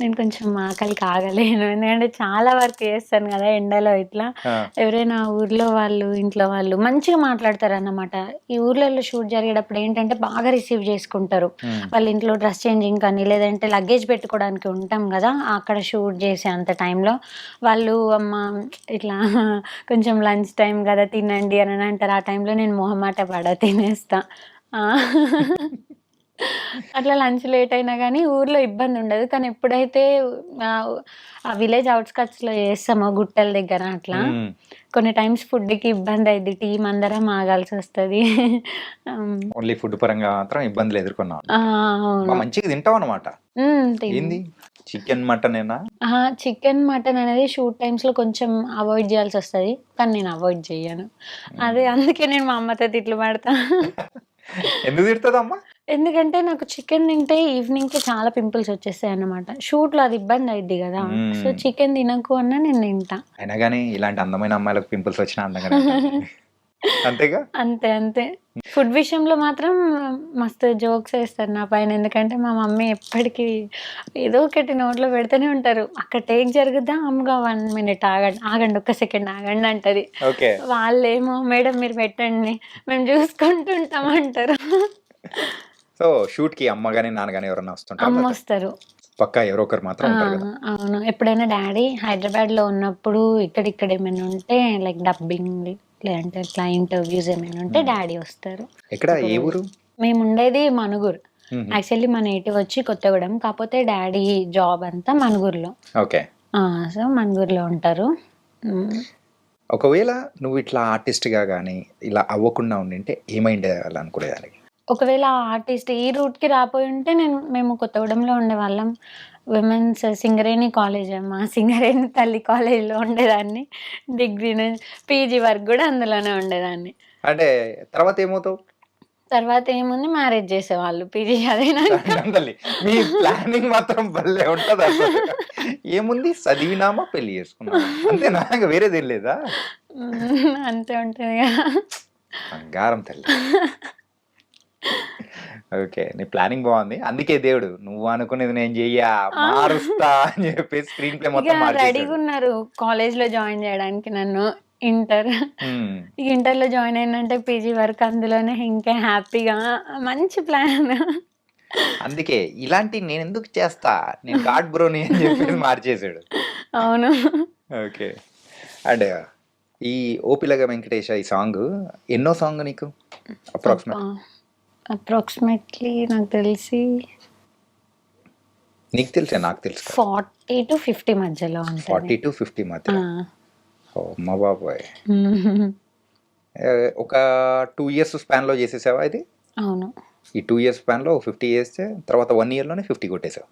[SPEAKER 2] నేను కొంచెం ఆకలికి ఆగలేను. ఎందుకంటే చాలా వర్క్ చేస్తాను గదా! ఎండలో ఇట్లా.
[SPEAKER 3] ఆ!
[SPEAKER 2] ఎవరైనా ఊర్లో వాళ్ళు, ఇంట్లో వాళ్ళు మంచిగా మాట్లాడతారన్నమాట. ఈ ఊర్లలో షూట్ జరిగేటప్పుడు ఏంటంటే బాగా రిసీవ్ చేసుకుంటారు.
[SPEAKER 3] హ్మ్.
[SPEAKER 2] వాళ్ళ ఇంట్లో డ్రెస్ చేంజింగ్ కానీ, లేదంటే లగేజ్ పెట్టుకోవడానికి ఉంటాం గదా! అక్కడ షూట్ చేసే అంత టైంలో వాళ్ళు అమ్మ ఇట్లా కొంచెం లంచ్ టైమ్ గదా! తినండి అని అంటారు. ఆ టైంలో నేను మొహమాట పడా తినేస్తా. ఆ! అట్లా లంచ్ లేట్ అయినా గానీ ఊర్లో ఇబ్బంది ఉండదు. కానీ ఎప్పుడైతే ఆ విలేజ్ ఔట్‌స్కట్స్‌లో చేస్తామో గుట్టల దగ్గర అట్లా
[SPEAKER 3] హ్మ్.
[SPEAKER 2] కొన్ని టైమ్స్ ఫుడ్‌కి ఇబ్బంది అయిద్ది. టీమ్ అందరం ఆగాల్సొస్తది. హ్మ్.
[SPEAKER 3] ఓన్లీ ఫుడ్ పరంగా మాత్రం ఇబ్బందులు ఎదుర్కొన్నావు
[SPEAKER 2] ఆ!
[SPEAKER 3] అన్నమాట.
[SPEAKER 2] అవును.
[SPEAKER 3] మంచిగా తింటావన్నమాట.
[SPEAKER 2] తిన్
[SPEAKER 3] ఏంది చికెన్, మటనేనా?
[SPEAKER 2] అహా! చికెన్, మటన్ అనేది షూట్ టైమ్స్‌లో కొంచెం అవాయిడ్ జేయాల్సొస్తది. కానీ నేను అవాయిడ్ జెయ్యను.
[SPEAKER 3] హ్మ్.
[SPEAKER 2] అదే అందుకే నేను మా అమ్మతో తిట్లు పడతా.
[SPEAKER 3] ఎందుకు తిడతదమ్మా?
[SPEAKER 2] ఎందుకంటే నాకు చికెన్ తింటే ఈవినింగ్‌కి చాలా పింపుల్స్ వచ్చేస్తాయన్నమాట. షూట్‌లో అది ఇబ్బంది అయిద్ది గదా! సో,
[SPEAKER 3] హ్మ్.
[SPEAKER 2] చికెన్ తినకు అన్నా నేను తింటా.
[SPEAKER 3] అయినా గాని ఇలాంటి అందమైన అమ్మాయిలకు పింపుల్స్ వచ్చినా అందంగానే ఉంటారులే. అంతేగా?
[SPEAKER 2] అంతే. అంతే. ఫుడ్ విషయంలో మాత్రం మస్తు జోక్స్ ఏస్తారు నా పైన. ఎందుకంటే మా మమ్మీ ఎప్పటికి ఏదో ఒకటి నోట్లో పెడుతూనే ఉంటారు. అక్కడ టేక్ జరుగుద్దా, అమ్మగా 1 మినిట్ ఆగండి ఒక్క సెకండ్ ఆగండి అంటది.
[SPEAKER 3] ఓకే.
[SPEAKER 2] వాళ్ళేమో మేడం మీరు పెట్టండి మేము చూసుకుంటుంటాం అంటారు.
[SPEAKER 3] సో, షూట్‌కి అమ్మ గాని, నాన్న గాని ఎవరన్నా వస్తుంటారా మీతో?
[SPEAKER 2] అమ్మొస్తారు.
[SPEAKER 3] పక్కా ఎవరో ఒకరు మాత్రం
[SPEAKER 2] ఆ!
[SPEAKER 3] ఉంటారు కదా!
[SPEAKER 2] అవును. ఎప్పుడైనా డ్యాడీ హైదరాబాద్‌లో ఉన్నప్పుడు ఇక్కడిక్కడ ఏమైనా ఉంటే లైక్ డబ్బింగ్ లేదంటే ఇట్లా ఇంటర్వ్యూస్ ఏమైనా ఉంటే
[SPEAKER 3] హ్మ్.
[SPEAKER 2] డ్యాడీ వస్తారు.
[SPEAKER 3] ఎక్కడ? ఏ
[SPEAKER 2] ఇప్పుడు
[SPEAKER 3] ఊరు?
[SPEAKER 2] మేముండేది మనుగురు.
[SPEAKER 3] హుహు.
[SPEAKER 2] యాక్చువల్లీ మా నేటివ్ వచ్చి కొత్తగూడెం. కాపోతే డ్యాడీ జాబ్ అంతా మనుగురులో.
[SPEAKER 3] ఓకే.
[SPEAKER 2] ఆ! సో, మనుగురులో ఉంటారు. హ్మ్.
[SPEAKER 3] ఒకవేళ నువ్వు ఇట్లా ఆర్టిస్ట్‌గా గాని, ఇలా అవ్వకుండా ఉండింటే ఏమైండాలనుకునేదానివి?
[SPEAKER 2] ఒకవేళ ఆర్టిస్ట్ ఈ రూట్‌కి రాపోయుంటే మేము కొత్తగూడెంలో ఉండేవాళ్ళం. విమెన్స్ సింగరేణి కాలేజ్ మా సింగరేణి తల్లి కాలేజ్‌లో ఉండేదాన్ని. డిగ్రీ పీజీ వరకు గూడా అందులోనే ఉండేదాన్ని.
[SPEAKER 3] అంటే తర్వాత ఏమవుతావు?
[SPEAKER 2] తర్వాత ఏముంది మ్యారేజ్ జేసేవాళ్ళు పీజీ చదివినాక.
[SPEAKER 3] దండం తల్లి. మీ ప్లానింగ్ మాత్రం భలే ఉంటదసలు. ఏముంది చదివినామా, పెళ్లి చేసుకున్నామా. అంతేనా? ఇంక వేరేదేం లేదా?
[SPEAKER 2] అంతే ఉంటది గదా!
[SPEAKER 3] బంగారం తల్లి. ఓకే. నీ ప్లానింగ్ బావుంది. అందుకే దేవుడు నువ్వు అనుకునేది నేను చెయ్యా,
[SPEAKER 2] ఆ!
[SPEAKER 3] మారుస్తా అని చెప్పేసి స్క్రీన్ ప్లే
[SPEAKER 2] ఇగ
[SPEAKER 3] మొత్తం మార్చేసాడు.
[SPEAKER 2] రెడీగున్నారు కాలేజ్‌లో జాయిన్ జేయడానికి నన్ను. ఇంటర్.
[SPEAKER 3] హ్మ్.
[SPEAKER 2] ఇగ ఇంటర్‌లో జాయిన్ అయినంటే పీజీ వరకు అందులోనే ఇంకా హ్యాపీగా మంచి ప్లాన్.
[SPEAKER 3] అందుకే ఇలాంటియి నేనెందుకు చేస్తా? నేను గాడ్ బ్రోని అని చెప్పేసి మార్చేసాడు.
[SPEAKER 2] అవును.
[SPEAKER 3] ఓకే. అండ్ ఈ 'ఓ పిల్లగా వెంకటేశ' ఈ సాంగు ఎన్నో సాంగ్ నీకు?
[SPEAKER 2] అబ్బా!
[SPEAKER 3] అప్రాక్సిమేట్
[SPEAKER 2] అప్రాక్సిమేట్‌లీ నాకు తెలిసి
[SPEAKER 3] నీకు తెలుసా? నాకు తెలుసు కదా!
[SPEAKER 2] 40-50 మధ్యలో ఉంటది.
[SPEAKER 3] 40-50
[SPEAKER 2] ఆ!
[SPEAKER 3] మధ్యలో. ఓహ్! అమ్మ బాబోయ్!
[SPEAKER 2] హ్మ్.
[SPEAKER 3] ఒక 2 ఇయర్స్ స్పాన్‌లో చేసేసావా ఇది?
[SPEAKER 2] అవును.
[SPEAKER 3] ఈ 2 ఇయర్స్ స్పాన్‌లో 50 చేస్తే తర్వాత 1 ఇయర్‌లోనే 50 కొట్టేసావు.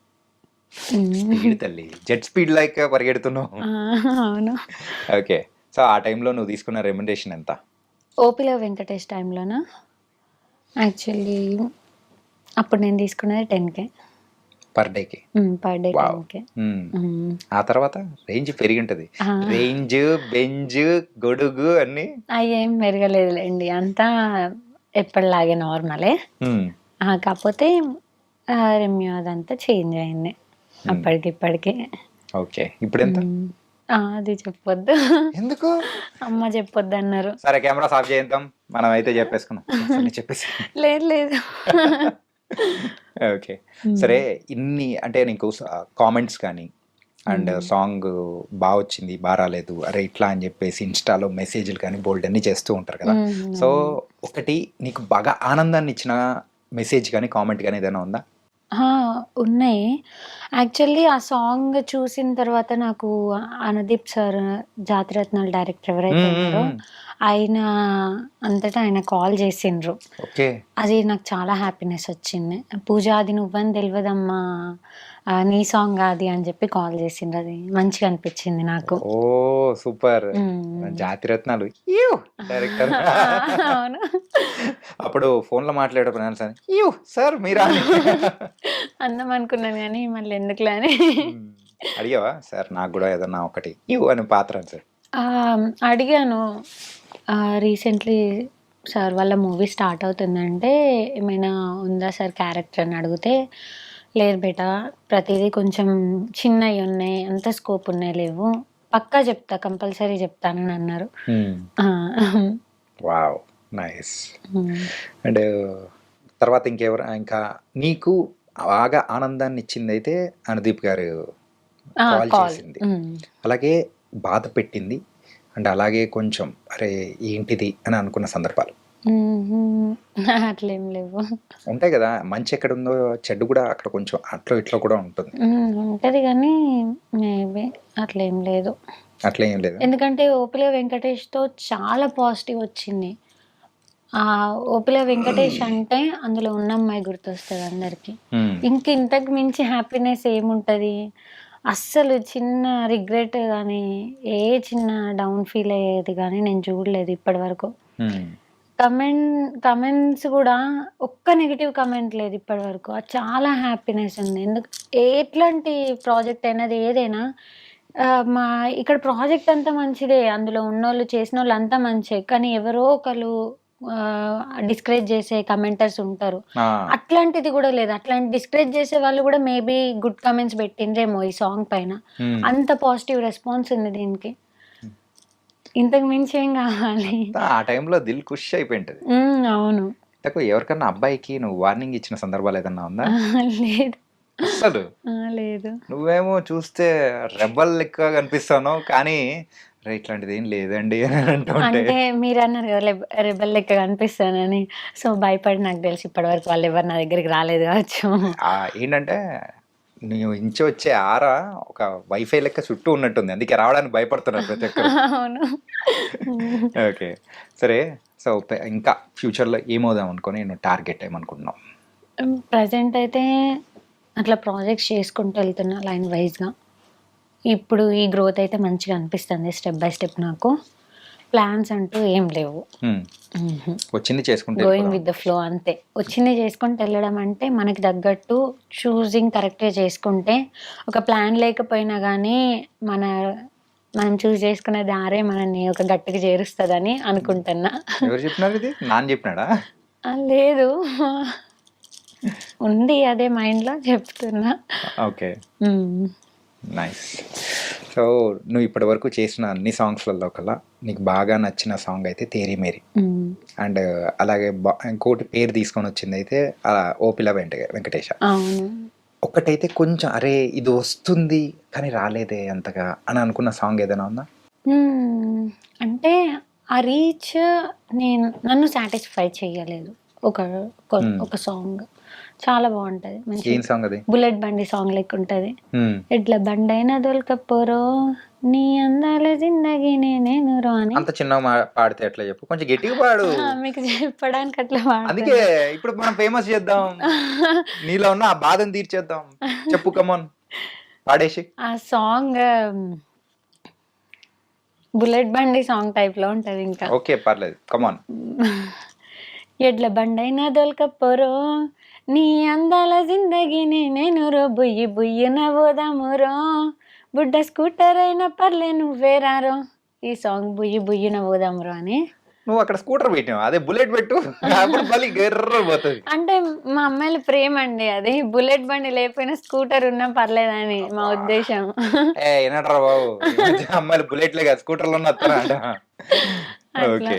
[SPEAKER 3] Speed
[SPEAKER 2] hmm.
[SPEAKER 3] తల్లి. జెట్ స్పీడ్ లైక్ పరిగెడుతున్నావు.
[SPEAKER 2] ఆ! అవును.
[SPEAKER 3] ఓకే. సో, ఆ టైంలో నువ్వు తీసుకున్న రెమ్యునరేషన్ ఎంత?
[SPEAKER 2] ఓపిల వెంకటేష్ టైమ్‌లోనా? యాక్చువల్లీ అప్పుడు నేను తీసుకున్నది 10,000.
[SPEAKER 3] పర్ డేకి.
[SPEAKER 2] Per day
[SPEAKER 3] wow!
[SPEAKER 2] 10,000.
[SPEAKER 3] హ్మ్.
[SPEAKER 2] హ్మ్.
[SPEAKER 3] ఆ తర్వాత రేంజ్ పెరిగుంటది.
[SPEAKER 2] ఆ!
[SPEAKER 3] రేంజ్, బెంజ్, గొడుగు అన్నీ.
[SPEAKER 2] అయ్యేం పెరగలేదులెండి. అంతా ఎప్పటిలాగే నార్మలే.
[SPEAKER 3] హ్మ్.
[SPEAKER 2] కాపోతే రెమ్యూ అదంతా చేంజ్ అయింది.
[SPEAKER 3] హ్మ్.
[SPEAKER 2] అప్పటికిప్పటికి.
[SPEAKER 3] ఓకే. ఇప్పుడెంత?
[SPEAKER 2] హ్మ్. అది చెప్పొద్దు.
[SPEAKER 3] ఎందుకు?
[SPEAKER 2] అమ్మ చెప్పొద్దన్నారు.
[SPEAKER 3] సరే కెమెరాస్ ఆఫ్ చేద్దాం. మనమైతే చెప్పేసుకుందాం. సర్లే చెప్పేసేయ్.
[SPEAKER 2] లేదు లేదు.
[SPEAKER 3] ఓకే.
[SPEAKER 2] హ్మ్.
[SPEAKER 3] సరే ఇన్ని అంటే నీకు కామెంట్స్ కానీ అండ్
[SPEAKER 2] హ్మ్.
[SPEAKER 3] సాంగ్ వచ్చింది, రాలేదు. అరే! ఇట్లా అని చెప్పేసి ఇన్‌స్టాలో మెసేజ్‌లు కానీ బోలెడన్ని చేస్తూ ఉంటారు కదా! సో,
[SPEAKER 2] అవును.
[SPEAKER 3] ఒకటి నీకు బాగా ఆనందాన్ని ఇచ్చిన మెసేజ్ గాని, కామెంట్ గాని ఏదైనా ఉందా?
[SPEAKER 2] ఆ! ఉన్నాయి. యాక్చువల్లీ ఆ సాంగ్ చూసిన తర్వాత నాకు అనుదీప్ సార్ 'జాతిరత్నాలు' డైరెక్టర్ ఎవరైతే
[SPEAKER 3] హ్మ్. హ్మ్.
[SPEAKER 2] ఉన్నారో
[SPEAKER 3] హ్మ్.
[SPEAKER 2] ఆయన అంతటా ఆయన కాల్ చేసిండ్రు.
[SPEAKER 3] ఓకే.
[SPEAKER 2] అది నాకు చాలా హ్యాపీనెస్ వచ్చింది. పూజ అది నువ్వని తెలవదమ్మా నీ సాంగ్ అది అని చెప్పి కాల్ చేసిండ్రు. అది మంచిగా అనిపించింది నాకు.
[SPEAKER 3] ఓహ్! సూపర్.
[SPEAKER 2] హ్మ్.
[SPEAKER 3] జాతిరత్నాలు డైరెక్టర్.
[SPEAKER 2] అవును.
[SPEAKER 3] అప్పుడు ఫోన్‌లో మాట్లాడేటప్పుడు అనాల్సింది. సార్ మీరా అని.
[SPEAKER 2] అందాం అనుకున్నాను గానీ మళ్ళీ ఎందుకులే అని.
[SPEAKER 3] హ్మ్. అడిగావా? సార్ నాకు గూడా ఏదన్నా ఒకటి అని పాత్ర సార్.
[SPEAKER 2] అడిగాను. రీసెంట్‌లీ సార్ వాళ్ళ మూవీ స్టార్ట్ అవుతుందంటే, "ఏమైనా ఉందా సార్ క్యారెక్టర్" అని అడిగితే, "లేదు బేటా ప్రతీదీ కొంచెం చిన్నయున్నాయి. అంత స్కోప్ ఉన్నాయి లేవు. పక్కా చెప్తా. కంపల్సరీ చెప్తానని" అన్నారు.
[SPEAKER 3] హ్మ్.
[SPEAKER 2] ఆ!
[SPEAKER 3] వావ్! నైస్.
[SPEAKER 2] హ్మ్.
[SPEAKER 3] అండ్ తర్వాత ఇంకా నీకు బాగా ఆనందాన్నిచ్చిందైతే అనుదీప్ గారు కాల్
[SPEAKER 2] కాల్.
[SPEAKER 3] చేసింది.
[SPEAKER 2] హ్మ్.
[SPEAKER 3] అలాగే బాధ పెట్టింది. అండ్ అలాగే కొంచెం అరే! ఏంటిది అని అనుకున్న సందర్భాలు.
[SPEAKER 2] అట్లేం లేవు.
[SPEAKER 3] ఉంటాయి కదా, మంచి ఎక్కడ ఉందో చెడు కూడా అక్కడ కొంచెం అట్లో ఇట్లో కూడా ఉంటుంది.
[SPEAKER 2] ఉంటది కానీ మేబీ అట్లేం లేదు.
[SPEAKER 3] అట్లా ఏం లేదు.
[SPEAKER 2] ఎందుకంటే ఓపిల వెంకటేష్‌తో చాలా పాజిటివ్ వచ్చింది. ఓపిల వెంకటేష్ అంటే అందులో ఉన్న అమ్మాయి గుర్తొస్తది అందరికి. ఇంతకు మించి హ్యాపీనెస్ ఏముంటది? అస్సలు చిన్న రిగ్రెట్ గానీ, ఏ చిన్న డౌన్ ఫీల్ అయ్యేది గానీ నేను చూడలేదు ఇప్పటి వరకు. కమెంట్స్ కూడా ఒక్క నెగెటివ్ కమెంట్ లేదు ఇప్పటి వరకు. అది చాలా హ్యాపీనెస్ ఉంది. ఎట్లాంటి ప్రాజెక్ట్ అయినా అది ఏదైనా మా ఇక్కడ ప్రాజెక్ట్ అంతా మంచిదే. అందులో ఉన్నోళ్ళు చేసినోళ్ళు అంతా మంచే. కానీ ఎవరో ఒకళ్ళు డిస్కరేజ్ చేసే కమెంటర్స్ ఉంటారు. అట్లాంటిది కూడా లేదు. అట్లాంటి డిస్కరేజ్ చేసే వాళ్ళు కూడా మేబీ గుడ్ కమెంట్స్ పెట్టిండ్రేమో ఈ సాంగ్ పైన. అంత పాజిటివ్ రెస్పాన్స్ ఉంది దీనికి. ఇంతకు మించి ఏం కావాలి?
[SPEAKER 3] ఆ టైంలో దిల్ ఖుష్ అయిపోయింటది.
[SPEAKER 2] అవును.
[SPEAKER 3] ఎవరికన్నా అబ్బాయికి నువ్వు వార్నింగ్ ఇచ్చిన సందర్భాలు ఏదన్నా ఉందా?
[SPEAKER 2] లేదు.
[SPEAKER 3] అసలు
[SPEAKER 2] లేదు.
[SPEAKER 3] నువ్వేమో చూస్తే రెబల్ లెక్క కనిపిస్తాను, కానీ ఇట్లాంటిది ఏం లేదండి అని అంటుంటే.
[SPEAKER 2] అంటే మీరు అన్నారు కదా రెబల్ లెక్క కనిపిస్తానని. సో భయపడి నాకు తెలిసి ఇప్పటి వరకు వాళ్ళు ఎవరు నా దగ్గరికి రాలేదు కావచ్చు.
[SPEAKER 3] ఏంటంటే నువ్వు ఇంచి వచ్చే ఆరా ఒక వైఫై లెక్క చుట్టూ ఉన్నట్టుంది, అందుకే రావడానికి భయపడుతున్నారు ప్రతి ఒక్కరు.
[SPEAKER 2] అవును.
[SPEAKER 3] ఓకే, సరే. సో ఇంకా ఫ్యూచర్లో ఏమవుదాం అనుకుని నేను టార్గెట్ ఏమనుకుంటున్నావు?
[SPEAKER 2] ప్రజెంట్ అయితే అట్లా ప్రాజెక్ట్స్ చేసుకుంటూ వెళ్తున్నా లైన్ వైజ్గా. ఇప్పుడు ఈ గ్రోత్ అయితే మంచిగా అనిపిస్తుంది స్టెప్ బై స్టెప్. నాకు ప్లాన్స్ అంటూ ఏం లేవు.
[SPEAKER 3] వచ్చింది చేసుకుంటే
[SPEAKER 2] గోయింగ్ విత్ ద ఫ్లో అంతే. వచ్చింది చేసుకుంటూ వెళ్ళడం అంటే మనకి తగ్గట్టు చూసింగ్ కరెక్ట్గా చేసుకుంటే ఒక ప్లాన్ లేకపోయినా కానీ మనం చూస్ చేసుకునే దారే మనల్ని ఒక గట్టికి చేరుస్తుందని అనుకుంటున్నా.
[SPEAKER 3] ఎవరు చెప్పినారు ఇది? నాన్న చెప్పినాడా?
[SPEAKER 2] లేదు, ఉంది అదే మైండ్లో చెప్తున్నా.
[SPEAKER 3] Okay, nice. సో నువ్వు ఇప్పటి వరకు చేసిన అన్ని సాంగ్స్లలో కల్లా నీకు బాగా నచ్చిన సాంగ్ అయితే తేరీ మేరీ. అండ్ అలాగే ఇంకోటి పేరు తీసుకొని వచ్చింది అయితే ఓపిల వెంకటేశ. ఒకటైతే కొంచెం అరే ఇది వస్తుంది కానీ రాలేదే అంతగా అని అనుకున్న సాంగ్ ఏదైనా ఉందా?
[SPEAKER 2] అంటే ఆ రీచ్ నన్ను సాటిస్ఫై చెయ్యలేదు. ఒక సాంగ్ చాలా బాగుంటది.
[SPEAKER 3] ఏం సాంగ్ అది?
[SPEAKER 2] బుల్లెట్ బండి సాంగ్ లెక్క ఉంటది. ఎడ్ల బండి అయినా దొలకపోరో నీ అందాల జిందగీ నేను రో అని.
[SPEAKER 3] అంత చిన్న పాడితే ఎట్లా చెప్పు, కొంచెం గట్టిగా పాడు.
[SPEAKER 2] మీకు చెప్పడానికి అట్లా
[SPEAKER 3] అందుకే ఇప్పుడు మనం ఫేమస్ చేద్దాం, నీలో ఉన్న ఆ బాధను తీర్చేద్దాం. చెప్పు, కమాన్ పాడేసి.
[SPEAKER 2] ఆ సాంగ్ బుల్లెట్ బండి సాంగ్ టైప్ లో ఉంటది. ఇంకా
[SPEAKER 3] ఓకే, పర్లేదు, కమాన్.
[SPEAKER 2] ఎడ్ల బండి అయినా దొలకపోరో నీ అందాల జిందగీ నేను రో బుయ్యి బుయ్యి నవ్వుదామురో బుడ్డ స్కూటర్ అయినా పర్లే నువ్వేరారో. ఈ సాంగ్ బుయ్యి బుయ్యి నవ్వుదామురో అని.
[SPEAKER 3] నువ్వు అక్కడ స్కూటర్ పెట్టావు, అదే బుల్లెట్ పెట్టు, పోతుంది.
[SPEAKER 2] అంటే మా అమ్మాయిల ప్రేమ అండి అది. బుల్లెట్ బండి లేకపోయినా స్కూటర్ ఉన్నా పర్లేదని మా ఉద్దేశం.
[SPEAKER 3] ఏనట్రా బాబు, అమ్మాయిలు బుల్లెట్లే కాదు స్కూటర్లు ఉన్నట్టు. ఓకే,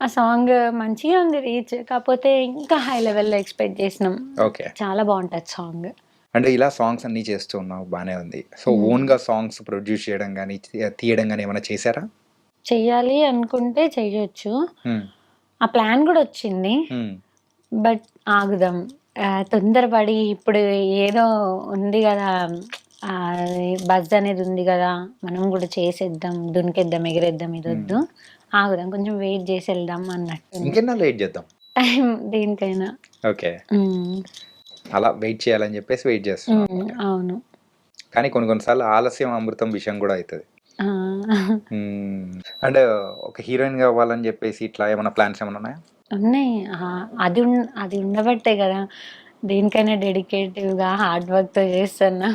[SPEAKER 2] ఆ సాంగ్ మంచిగా ఉంది రీచ్. కాకపోతే ఇంకా హై లెవెల్లో ఎక్స్పెక్ట్ చేసినాం.
[SPEAKER 3] ఓకే,
[SPEAKER 2] చాలా బాగుంటది సాంగ్.
[SPEAKER 3] అంటే ఇలా సాంగ్స్ అన్ని చేస్తూ ఉన్నావు, బానే ఉంది. సో ఓన్ గా సాంగ్స్ ప్రొడ్యూస్ చేయడం కానీ తీయడం కానీ ఏమైనా చేశారా?
[SPEAKER 2] చెయ్యాలి అనుకుంటే చెయ్యొచ్చు. ఆ ప్లాన్ కూడా వచ్చింది. బట్ ఆగుదాం, తొందరపడి ఇప్పుడు ఏదో ఉంది కదా, బజ్ అనేది ఉంది కదా, మనం కూడా చేసేద్దాం, దునికేద్దాం, ఎగిరేద్దాం, ఇది వద్దు, ఆగుదాం, కొంచెం వెయిట్ చేసి వెళ్దాం అన్నట్టు.
[SPEAKER 3] ఇంకెన్నా వెయిట్ చేద్దాం
[SPEAKER 2] టైం దేనికైనా.
[SPEAKER 3] ఓకే, అలా వెయిట్ చేయాలని చెప్పేసి వెయిట్ చేస్తాం.
[SPEAKER 2] అవును,
[SPEAKER 3] కానీ కొన్నిసార్లు ఆలస్యం అమృతం విషయం కూడా అవుతుంది. అంటే ఒక హీరోయిన్ కావాలని చెప్పేసి ఇట్లా ఏమైనా ప్లాన్స్ ఏమైనా ఉన్నాయా?
[SPEAKER 2] ఉన్నాయి. అది ఉండబట్టే కదా దేనికైనా డెడికేటివ్ గా హార్డ్ వర్క్ తో చేస్తున్నా.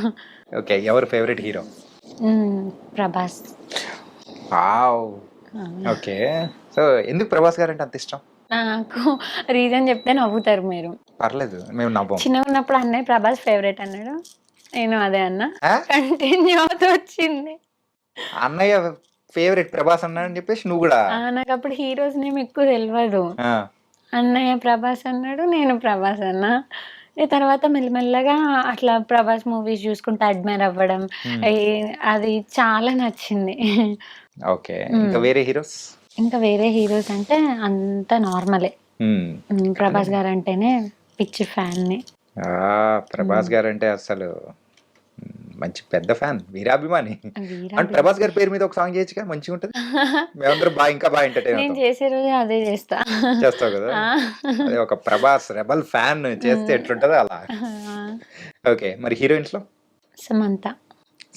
[SPEAKER 3] ఓకే, ఎవరు favourite hero?
[SPEAKER 2] Prabhas.
[SPEAKER 3] Okay, so ఎందుకు ప్రభాస్ గారు అంటే అంత ఇష్టం?
[SPEAKER 2] నాకు రీజన్ చెప్తే నవ్వుతారు మీరు.
[SPEAKER 3] పర్లేదు, మేము నవ్వం.
[SPEAKER 2] చిన్నగా ఉన్నప్పుడు అన్నయ్య ప్రభాస్ ఫేవరెట్ అన్నాడు, నేను అదే అన్నా, కంటిన్యూ అవుతూ వచ్చింది.
[SPEAKER 3] అన్నయ్య ఫేవరెట్ ప్రభాస్ అన్నాడని చెప్పేసి నువ్వు కూడా?
[SPEAKER 2] నాకు అప్పుడు హీరోస్ నేమ్ ఎక్కువ తెలియదు. అన్నయ్య ప్రభాస్ అన్నాడు, నేను ప్రభాస్ అన్నా. తర్వాత మెల్లమెల్లగా అట్లా ప్రభాస్ మూవీస్ చూసుకుంటూ అడ్మైర్ అవ్వడం, అది చాలా నచ్చింది.
[SPEAKER 3] ఓకే, ఇంకా వేరే హీరోస్?
[SPEAKER 2] ఇంకా వేరే హీరోస్ అంటే అంత నార్మలే. ప్రభాస్ గారు అంటేనే పిచ్చి ఫ్యాన్ని.
[SPEAKER 3] ప్రభాస్ గారు అంటే అసలు మంచి పెద్ద ఫ్యాన్, వీరాభిమాని.
[SPEAKER 2] వీరా
[SPEAKER 3] అండ్ ప్రభాస్ గారి పేరు మీద ఒక సాంగ్ చేయొచ్చుగా, మంచిగా ఉంటుంది. మేమందరం ఇంకా బాగా ఎంటర్టైన్
[SPEAKER 2] నేను
[SPEAKER 3] అవుతాం.
[SPEAKER 2] చేసే రోజే అదే చేస్తా.
[SPEAKER 3] చేస్తావు కదా,
[SPEAKER 2] ఆ.
[SPEAKER 3] అదే ఒక ప్రభాస్ రెబల్ ఫ్యాన్ చేస్తే ఎట్లుంటుందో అలా. ఓకే, మరి హీరోయిన్స్ లో
[SPEAKER 2] సమంత.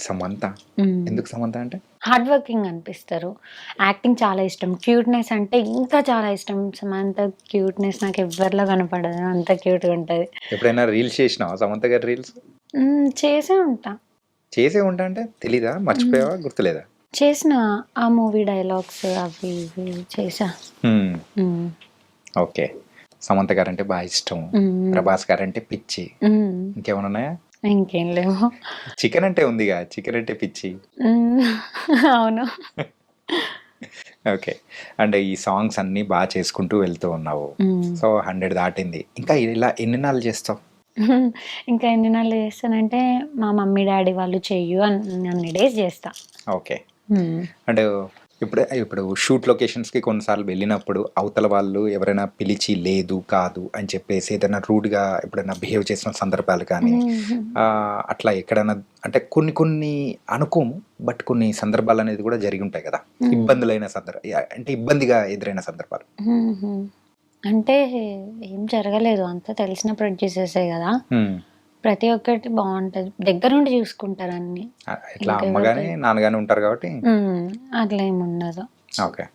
[SPEAKER 3] సమంత. ఎందుకు సమంత అంటే?
[SPEAKER 2] హార్డ్ వర్కింగ్ అనిపిస్తారు, యాక్టింగ్ చాలా ఇష్టం, క్యూట్నెస్ అంటే ఇంకా చాలా ఇష్టం. సమంత క్యూట్నెస్ నాకు ఎవరిలో కనపడదు, అంత క్యూట్గా ఉంటుంది.
[SPEAKER 3] ఎప్పుడైనా రీల్స్ చేసినావా సమంత గారి రీల్స్?
[SPEAKER 2] చేసే ఉంటా.
[SPEAKER 3] చేసే ఉంటా అంటే తెలీదా, మర్చిపోయావా, గుర్తులేదా?
[SPEAKER 2] చేసిన ఆ మూవీ డైలాగ్స్ అవి ఇవి చేసా.
[SPEAKER 3] ఓకే, సమంత గారు అంటే బాగా ఇష్టం, ప్రభాస్ గారు అంటే పిచ్చి. ఇంకేమైనా ఉన్నాయా?
[SPEAKER 2] ఇంకేం లేవు.
[SPEAKER 3] చికెన్ అంటే ఉందిగా, చికెన్ అంటే పిచ్చి.
[SPEAKER 2] అవును.
[SPEAKER 3] ఓకే, అంటే ఈ సాంగ్స్ అన్ని బాగా చేసుకుంటూ వెళ్తూ ఉన్నావు. సో 100 దాటింది, ఇంకా ఇలా ఎన్ని నాళ్ళు చేస్తావు?
[SPEAKER 2] ఇంకా ఎన్ని నెలలు చేస్తానంటే మా మమ్మీ డాడీ వాళ్ళు చెయ్యు అన్ని డేస్ చేస్తా.
[SPEAKER 3] ఓకే, అంటే ఇప్పుడు షూట్ లొకేషన్స్కి కొన్నిసార్లు వెళ్ళినప్పుడు అవతల వాళ్ళు ఎవరైనా పిలిచి లేదు కాదు అని చెప్పేసి ఏదైనా రూడ్గా ఎప్పుడైనా బిహేవ్ చేసిన సందర్భాలు కానీ అట్లా ఎక్కడైనా, అంటే కొన్ని అనుకోము, బట్ కొన్ని సందర్భాలు అనేది కూడా జరిగి ఉంటాయి కదా, ఇబ్బందులైన అంటే ఇబ్బందిగా ఎదురైన సందర్భాలు?
[SPEAKER 2] అంటే ఏం జరగలేదు, అంతా తెలిసిన ప్రొడ్యూసర్సే కదా, ప్రతి ఒక్కటి బాగుంటది, దగ్గరుండి చూసుకుంటారు అన్ని.
[SPEAKER 3] ఇట్లా అమ్మగానే నాన్నగానే ఉంటారు కాబట్టి
[SPEAKER 2] అట్లా ఏమి ఉండదు.
[SPEAKER 3] Okay,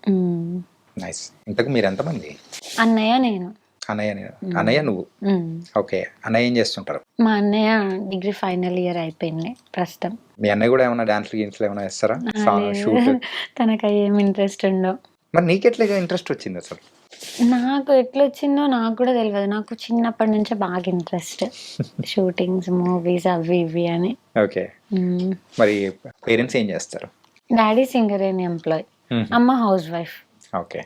[SPEAKER 3] nice. ఇంతకు మీరు ఎంతమంది?
[SPEAKER 2] అన్నయ్య నేను.
[SPEAKER 3] అన్నయ్య నువ్వు. ఓకే, అన్నయ్య ఏం చేస్తుంటారు?
[SPEAKER 2] మా అన్నయ్య డిగ్రీ ఫైనల్ ఇయర్ అయిపోయింది ప్రస్తుతం.
[SPEAKER 3] మీ అన్నయ్య కూడా ఏమైనా డాన్స్లు గేమ్స్లు ఏమైనా వేస్తారా? షూట్
[SPEAKER 2] తనకు ఏం ఇంట్రెస్ట్ ఉండవు.
[SPEAKER 3] మరి నీకెట్లా ఇంట్రెస్ట్ వచ్చింది అసలు?
[SPEAKER 2] నాకు ఎట్లొచ్చిందో నాకు కూడా తెలియదు, నాకు చిన్నప్పటి నుంచే బాగా ఇంట్రెస్ట్ షూటింగ్స్, మూవీస్ అవి ఇవి అని.
[SPEAKER 3] ఓకే, మరి పేరెంట్స్ ఏం చేస్తారు?
[SPEAKER 2] డాడీ సింగర్ అండ్ ఎంప్లాయ్, అమ్మ హౌస్ వైఫ్.
[SPEAKER 3] ఓకే,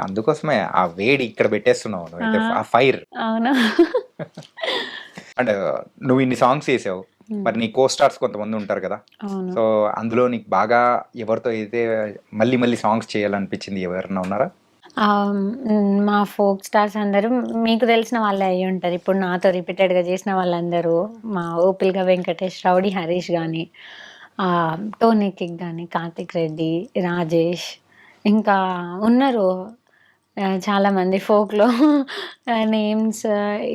[SPEAKER 3] అందుకోసమే ఆ వేడి ఇక్కడ పెట్టేస్తున్నావు ఆ ఫైర్.
[SPEAKER 2] అవును.
[SPEAKER 3] అంటే నువ్వు ఇన్ని సాంగ్స్ చేసావు, మరి నీ కో స్టార్స్ కొంతమంది ఉంటారు కదా, సో అందులో నీకు బాగా ఎవరితో అయితే మళ్ళీ సాంగ్స్ చేయాలనిపించింది ఎవరైనా ఉన్నారా?
[SPEAKER 2] మా ఫోక్ స్టార్స్ అందరూ మీకు తెలిసిన వాళ్ళే అయ్యి ఉంటారు. ఇప్పుడు నాతో రిపీటెడ్గా చేసిన వాళ్ళందరూ మా ఓపిల్గా వెంకటేష్, రౌడీ హరీష్ కానీ, టోనీ కిక్ కానీ, కార్తిక్ రెడ్డి, రాజేష్, ఇంకా ఉన్నారు చాలామంది ఫోక్లో. నేమ్స్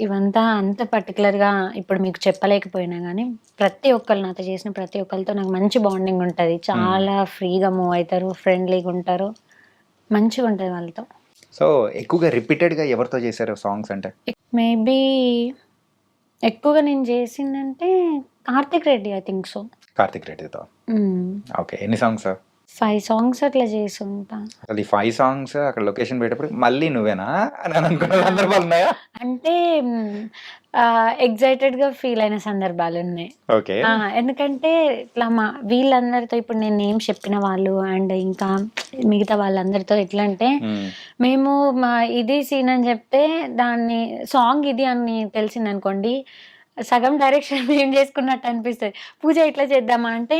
[SPEAKER 2] ఇవంతా అంత పర్టికులర్గా ఇప్పుడు మీకు చెప్పలేకపోయినా కానీ ప్రతి ఒక్కరు నాతో చేసిన ప్రతి ఒక్కరితో నాకు మంచి బాండింగ్ ఉంటుంది, చాలా ఫ్రీగా మూవ్ అవుతారు, ఫ్రెండ్లీగా ఉంటారు, మంచిగా ఉంటుంది వాళ్ళతో.
[SPEAKER 3] సో ఎక్కువగా రిపీటెడ్గా ఎవరితో చేశారు సాంగ్స్ అంటే?
[SPEAKER 2] మేబీ ఎక్కువగా నేను చేసిందంటే Karthik Reddy, I think so.
[SPEAKER 3] Karthik రెడ్డితో. ఓకే, ఎన్ని సాంగ్స్?
[SPEAKER 2] 5 songs అట్లా చేసి ఉంటా.
[SPEAKER 3] అసలు ఈ 5 songs అక్కడ లొకేషన్ పెట్టేప్పుడు మళ్ళీ నువ్వేనా అని అనుకున్న సందర్భాలు ఉన్నాయా?
[SPEAKER 2] అంటే ఎగ్జైటెడ్గా ఫీల్ అయిన సందర్భాలు ఉన్నాయి.
[SPEAKER 3] ఓకే,
[SPEAKER 2] ఎందుకంటే ఇట్లా వీళ్ళందరితో ఇప్పుడు నేను ఏం చెప్పిన వాళ్ళు అండ్ ఇంకా మిగతా వాళ్ళందరితో ఎట్లా అంటే మేము ఇది సీన్ అని చెప్తే దాన్ని సాంగ్ ఇది అని తెలిసింది అనుకోండి, సగం డైరెక్షన్ ఏం చేసుకున్నట్టు అనిపిస్తుంది. పూజ ఇట్లా చేద్దామా అంటే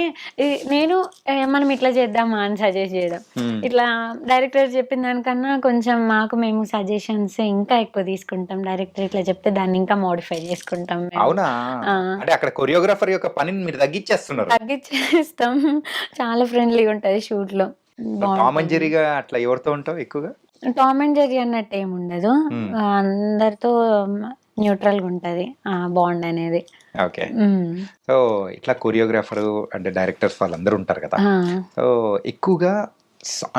[SPEAKER 2] నేను మనం ఇట్లా చేద్దామా అని సజెస్ట్ చేయడం, ఇట్లా డైరెక్టర్ చెప్పిన దానికన్నా కొంచెం మాకు మేము సజెషన్స్ ఇంకా ఎక్కువ తీసుకుంటాం. డైరెక్టర్ ఇట్లా చెప్తే దాన్ని ఇంకా మోడిఫై చేసుకుంటాం.
[SPEAKER 3] అవునా? అంటే అక్కడ కొరియోగ్రాఫర్ యొక్క పనిని మీరు
[SPEAKER 2] తగ్గించేస్తాం. చాలా ఫ్రెండ్లీగా ఉంటది షూట్ లో.
[SPEAKER 3] టామ్ అండ్ జెర్రీగా అట్లా ఎవరితో ఉంటావు ఎక్కువగా?
[SPEAKER 2] టామ్ అండ్ జెర్రీ అన్నట్టు ఏమి ఉండదు, అందరితో న్యూట్రల్గా ఉంటుంది బాండ్ అనేది.
[SPEAKER 3] ఓకే, సో ఇట్లా కొరియోగ్రాఫర్ అంటే డైరెక్టర్స్ వాళ్ళందరూ ఉంటారు కదా, సో ఎక్కువగా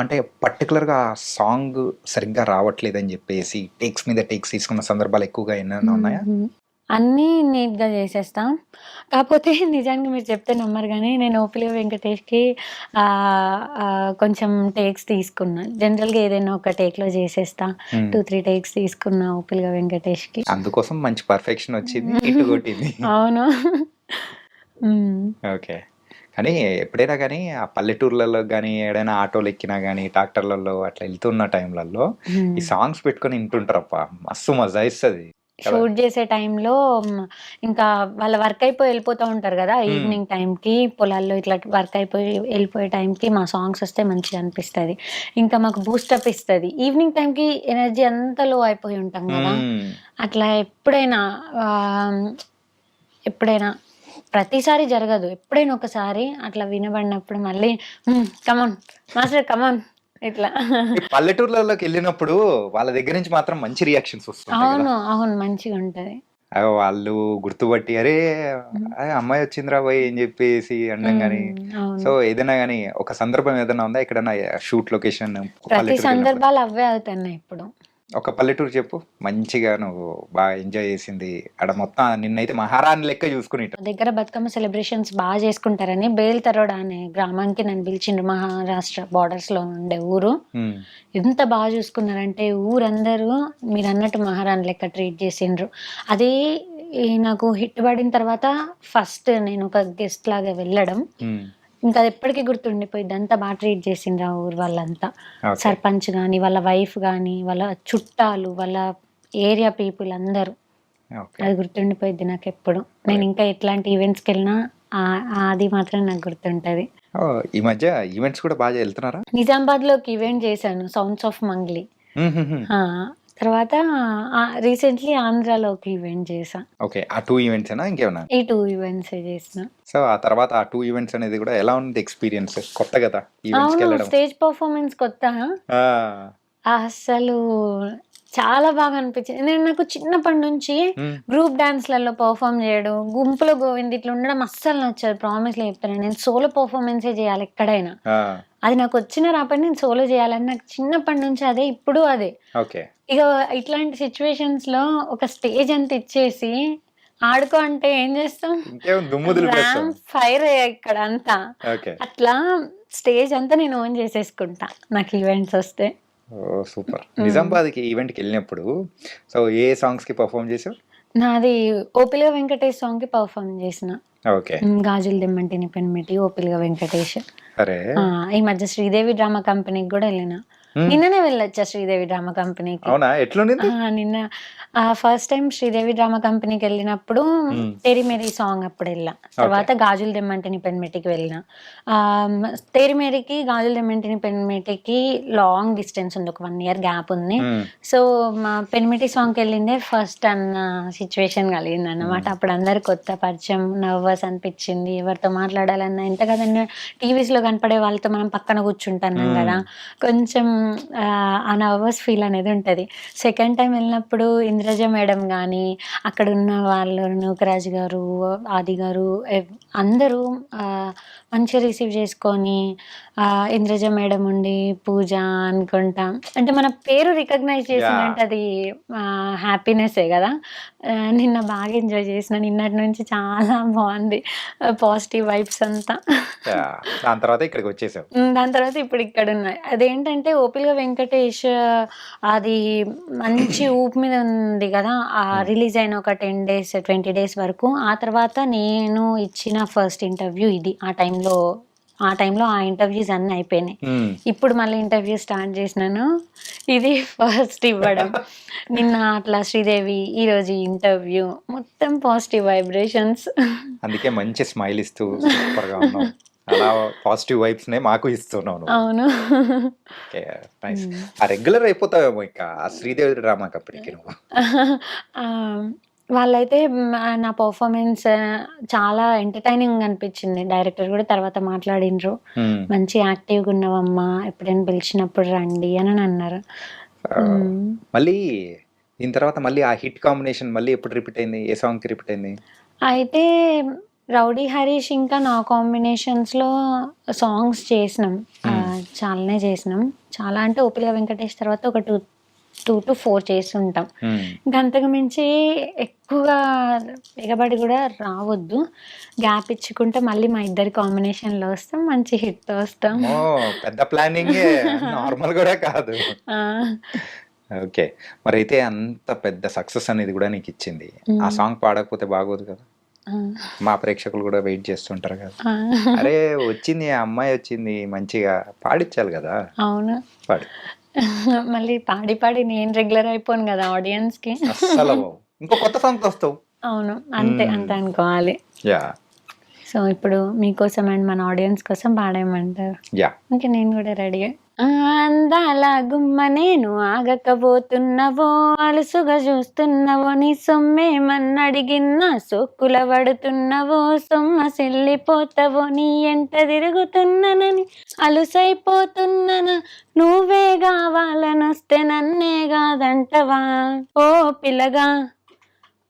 [SPEAKER 3] అంటే పర్టికులర్గా సాంగ్ సరిగ్గా రావట్లేదని చెప్పేసి టేక్స్ మీద టేక్స్ తీసుకున్న సందర్భాలు ఎక్కువగా ఏమైనా ఉన్నాయా?
[SPEAKER 2] అన్నీ నీట్గా చేసేస్తాం. కాకపోతే నిజానికి మీరు చెప్తే నమ్మరు కానీ నేను ఓపిల్గా వెంకటేష్కి కొంచెం టేక్స్ తీసుకున్నా. జనరల్గా ఏదైనా ఒక టేక్లో చేసేస్తా, 2-3 టేక్స్ తీసుకున్నా ఓపిల్గా వెంకటేష్కి.
[SPEAKER 3] అందుకోసం మంచి పర్ఫెక్షన్ వచ్చింది.
[SPEAKER 2] అవును.
[SPEAKER 3] ఓకే, కానీ ఎప్పుడైనా కానీ ఆ పల్లెటూర్లలో కానీ ఏదైనా ఆటోలు ఎక్కినా కానీ ట్రాక్టర్లలో అట్లా వెళ్తున్న టైంలలో ఈ సాంగ్స్ పెట్టుకొని వింటుంటారప్ప, మస్తు మజా ఇస్తుంది.
[SPEAKER 2] షూట్ చేసే టైంలో ఇంకా వాళ్ళ వర్క్ అయిపోయి వెళ్ళిపోతూ ఉంటారు కదా ఈవినింగ్ టైంకి పొలాల్లో ఇట్లా వర్క్ అయిపోయి వెళ్ళిపోయే టైంకి మా సాంగ్స్ వస్తే మంచిగా అనిపిస్తుంది, ఇంకా మాకు బూస్టప్ ఇస్తుంది. ఈవినింగ్ టైంకి ఎనర్జీ అంతా లో అయిపోయి ఉంటాం కదా, అట్లా ఎప్పుడైనా ప్రతిసారి జరగదు, ఎప్పుడైనా ఒకసారి అట్లా వినబడినప్పుడు మళ్ళీ కమాన్ మాస్టర్ కమాన్ ఇట్లా.
[SPEAKER 3] పల్లెటూర్లలోకి వెళ్ళినప్పుడు వాళ్ళ దగ్గర నుంచి మాత్రం మంచి రియాక్షన్స్ వస్తాయి.
[SPEAKER 2] అవును అవును మంచిగా ఉంటది.
[SPEAKER 3] వాళ్ళు గుర్తుపట్టి అరే అమ్మాయి వచ్చిందిరా పోయి అని చెప్పేసి అనడం గానీ, సో ఏదైనా గానీ ఒక సందర్భం ఏదైనా ఉందా ఎక్కడన్నా షూట్ లొకేషన్?
[SPEAKER 2] ప్రతి సందర్భాలు అవే అవుతున్నాయి ఇప్పుడు.
[SPEAKER 3] ఒక పల్లెటూరు చెప్పు, మంచిగా నువ్వు బాగా ఎంజాయ్ చేసింది అక్కడ మొత్తం, నిన్నైతే మహారాణి లెక్క చూసుకుని.
[SPEAKER 2] దగ్గర బతుకమ్మ సెలబ్రేషన్స్ బాగా చేసుకుంటారని బేల్తరోడ అనే గ్రామానికి నన్ను పిలిచిండ్రు. మహారాష్ట్ర బార్డర్స్ లో ఉండే ఊరు. ఎంత బాగా చూసుకున్నారంటే ఊరందరూ మీరు అన్నట్టు మహారాణి లెక్క ట్రీట్ చేసిండ్రు. అదే నాకు హిట్ పడిన తర్వాత ఫస్ట్ నేను ఒక గెస్ట్ లాగా వెళ్ళడం, ఇంకా అది ఎప్పటికీ గుర్తుండిపోయింది. అంతా బాగా ట్రీట్ చేసిండ్రు ఆ ఊరు వాళ్ళంతా. సర్పంచ్ కానీ వాళ్ళ వైఫ్ కానీ వాళ్ళ చుట్టాలు వాళ్ళ ఏరియా పీపుల్ అందరూ, అది గుర్తుండిపోయింది నాకు ఎప్పుడు. నేను ఇంకా ఎట్లాంటి ఈవెంట్స్కి వెళ్ళినా అది మాత్రం నాకు గుర్తుంటది.
[SPEAKER 3] ఈ మధ్య ఈవెంట్స్ కూడా బాగా వెళ్తున్నారా?
[SPEAKER 2] నిజామాబాద్ లోకి ఈవెంట్ చేశాను, సౌండ్స్ ఆఫ్ మంగ్లీ. తర్వాత రీసెంట్లీ ఆంధ్రాలోకి ఈవెంట్ చేసా.
[SPEAKER 3] ఓకే, ఆ 2 ఈవెంట్స్ ఇంకేమన్నా?
[SPEAKER 2] ఈ 2 ఈవెంట్స్ చేసిన.
[SPEAKER 3] సో ఆ తర్వాత ఆ 2 ఈవెంట్స్ అనేది కూడా ఎలా ఉంది ఎక్స్పీరియన్స్? కొత్త కదా ఈవెంట్స్ కి వెళ్ళడం.
[SPEAKER 2] స్టేజ్ పర్ఫార్మెన్స్ కొత్త, అసలు చాలా బాగా అనిపించింది. నేను నాకు చిన్నప్పటి నుంచి గ్రూప్ డాన్స్లలో పర్ఫామ్ చేయడం, గుంపులో గోవింద్ ఇట్లా ఉండడం అస్సలు నచ్చదు. ప్రామిస్లో చెప్తాను, నేను సోలో పర్ఫార్మెన్సే చేయాలి ఎక్కడైనా. అది నాకు వచ్చిన రాపడి నేను సోలో చేయాలని నాకు చిన్నప్పటి నుంచి అదే, ఇప్పుడు అదే. ఇక ఇట్లాంటి సిచ్యువేషన్స్ లో ఒక స్టేజ్ అంతా ఇచ్చేసి ఆడుకో అంటే ఏం చేస్తాం, ఫైర్ ఇక్కడ అంతా. అట్లా స్టేజ్ అంతా నేను ఓన్ చేసేసుకుంటా నాకు ఈవెంట్స్ వస్తే.
[SPEAKER 3] సూపర్. నిజామాబాద్ కి ఈవెంట్ కి వెళ్ళినప్పుడు సో ఏ సాంగ్స్ కి పర్ఫామ్ చేసావు?
[SPEAKER 2] నాది ఓపిల్గా వెంకటేష్ సాంగ్ కి పర్ఫామ్ చేసిన. గాజులు దెమ్మంటిని పెన్మిటి ఓపిల్గా వెంకటేష్. ఈ మధ్య శ్రీదేవి డ్రామా కంపెనీకి కూడా వెళ్ళిన. నిన్ననే వెళ్ళొచ్చా శ్రీదేవి డ్రామా కంపెనీకి. నిన్న ఫస్ట్ టైం శ్రీదేవి డ్రామా కంపెనీకి వెళ్ళినప్పుడు తేరిమేరి సాంగ్ అప్పుడు వెళ్ళా. తర్వాత గాజులు దెమ్మంటిని పెన్మిటికి వెళ్ళిన. తేరిమేరికి గాజులు దెమ్మంటిని పెన్మిటికి లాంగ్ డిస్టెన్స్ ఉంది, ఒక 1 year గ్యాప్ ఉంది. సో మా పెన్మిటి సాంగ్కి వెళ్ళిందే ఫస్ట్ అన్న సిచ్యువేషన్ కలిగింది అన్నమాట. అప్పుడు అందరు కొత్త పరిచయం, నర్వస్ అనిపించింది. ఎవరితో మాట్లాడాలన్నా ఎంత కదన్నా టీవీస్ లో కనపడే వాళ్ళతో మనం పక్కన కూర్చుంటున్నాం కదా, కొంచెం ఆ నర్వస్ ఫీల్ అనేది ఉంటుంది. సెకండ్ టైం వెళ్ళినప్పుడు ఇంద్రజ మేడం కానీ అక్కడ ఉన్న వాళ్ళు, నూకరాజు గారు, ఆది గారు అందరూ మంచిగా రిసీవ్ చేసుకొని, ఇంద్రజ మేడం ఉండి పూజ అనుకుంటా అంటే మన పేరు రికగ్నైజ్ చేసిందంటే అది హ్యాపీనెస్సే కదా. నిన్న బాగా ఎంజాయ్ చేసిన, నిన్నటి నుంచి చాలా బాగుంది పాజిటివ్ వైబ్స్ అంతా.
[SPEAKER 3] దాని తర్వాత ఇక్కడికి వచ్చేసాం.
[SPEAKER 2] దాని తర్వాత ఇప్పుడు ఇక్కడ ఉన్నాయి. అదేంటంటే ఓపిల్గా వెంకటేష్ అది మంచి ఊపు మీద ఉంది కదా, రిలీజ్ అయిన ఒక 10 days 20 days వరకు. ఆ తర్వాత నేను ఇచ్చిన ఫస్ట్ ఇంటర్వ్యూ ఇది. ఆ టైంలో ఆ ఇంటర్వ్యూస్ అన్నీ అయిపోయినాయి. ఇప్పుడు మళ్ళీ ఇంటర్వ్యూ స్టార్ట్ చేసినాను, ఇది ఫస్ట్ ఇవ్వడం. నిన్న అట్లా శ్రీదేవి, ఈరోజు ఇంటర్వ్యూ, మొత్తం పాజిటివ్ వైబ్రేషన్స్.
[SPEAKER 3] అందుకే మంచి స్మైల్ ఇస్తూ సూపర్ గా ఉన్నావు. అలా పాజిటివ్ వైబ్స్ నే మాకు ఇస్తున్నావు.
[SPEAKER 2] అవును,
[SPEAKER 3] రెగ్యులర్ అయిపోతావేమో ఇంకా శ్రీదేవి డ్రామా కంపెనీకి నువ్వు.
[SPEAKER 2] వాళ్ళైతే నా పర్ఫార్మెన్స్ చాలా ఎంటర్టైనింగ్ అనిపించింది. డైరెక్టర్ కూడా తర్వాత మాట్లాడినరు, మంచి యాక్టివ్గా ఉన్నావమ్మా, ఎప్పుడైనా పిలిచినప్పుడు రండి అని అన్నారు.
[SPEAKER 3] మళ్ళీ దీని తర్వాత మళ్ళీ ఆ హిట్ కాంబినేషన్ మళ్ళీ ఎప్పుడు రిపీట్ అయింది? ఏ సాంగ్ కి రిపీట్ అయింది?
[SPEAKER 2] అయితే రౌడీ హరీష్ ఇంకా నా కాంబినేషన్స్లో సాంగ్స్ చేసినాం, చాలానే చేసినాం. చాలా అంటే ఓపిల్గా వెంకటేష్ తర్వాత ఒక 2 to 4 చేసి ఉంటాం. ఇంకా అంతకు మించి ఎక్కువగా ఎగబడి కూడా రావద్దు, గ్యాప్ ఇచ్చుకుంటే మళ్ళీ మా ఇద్దరి కాంబినేషన్లో వస్తాం, మంచి హిట్తో వస్తాం.
[SPEAKER 3] పెద్ద ప్లానింగ్, నార్మల్ కూడా కాదు. ఓకే, మరి అయితే అంత పెద్ద సక్సెస్ అనేది కూడా నీకు ఇచ్చింది, ఆ సాంగ్ పాడకపోతే బాగోదు కదా. మా ప్రేక్షకులు కూడా వెయిట్ చేస్తుంటారు కదా, అరే వచ్చింది ఆ అమ్మాయి వచ్చింది మంచిగా పాడించాలి కదా.
[SPEAKER 2] అవును,
[SPEAKER 3] పాడు.
[SPEAKER 2] మళ్ళీ పాడి నేను రెగ్యులర్ అయిపోను కదా ఆడియన్స్ కి.
[SPEAKER 3] అస్సలు ఇంకో కొత్త సాంగ్ వస్తావు.
[SPEAKER 2] అవును, అంతే అంతే అనుకోవాలి.
[SPEAKER 3] యా
[SPEAKER 2] సో ఇప్పుడు మీకోసం అండ్ మన ఆడియన్స్ కోసం పాడేయమంటారు.
[SPEAKER 3] యా
[SPEAKER 2] ఓకే, నేను కూడా రెడీ. అందాల గుమ్మ నేను ఆగకపోతున్నవో, అలుసుగా చూస్తున్నవో, నీ సొమ్మేమన్నడిగిన్నా సోక్కుల పడుతున్నవో, సొమ్మసిల్లిపోతావో, నీ ఎంట తిరుగుతున్ననని అలుసైపోతున్ననా, నువ్వే కావాలనొస్తే నన్నే కాదంటవా, ఓ పిల్లగా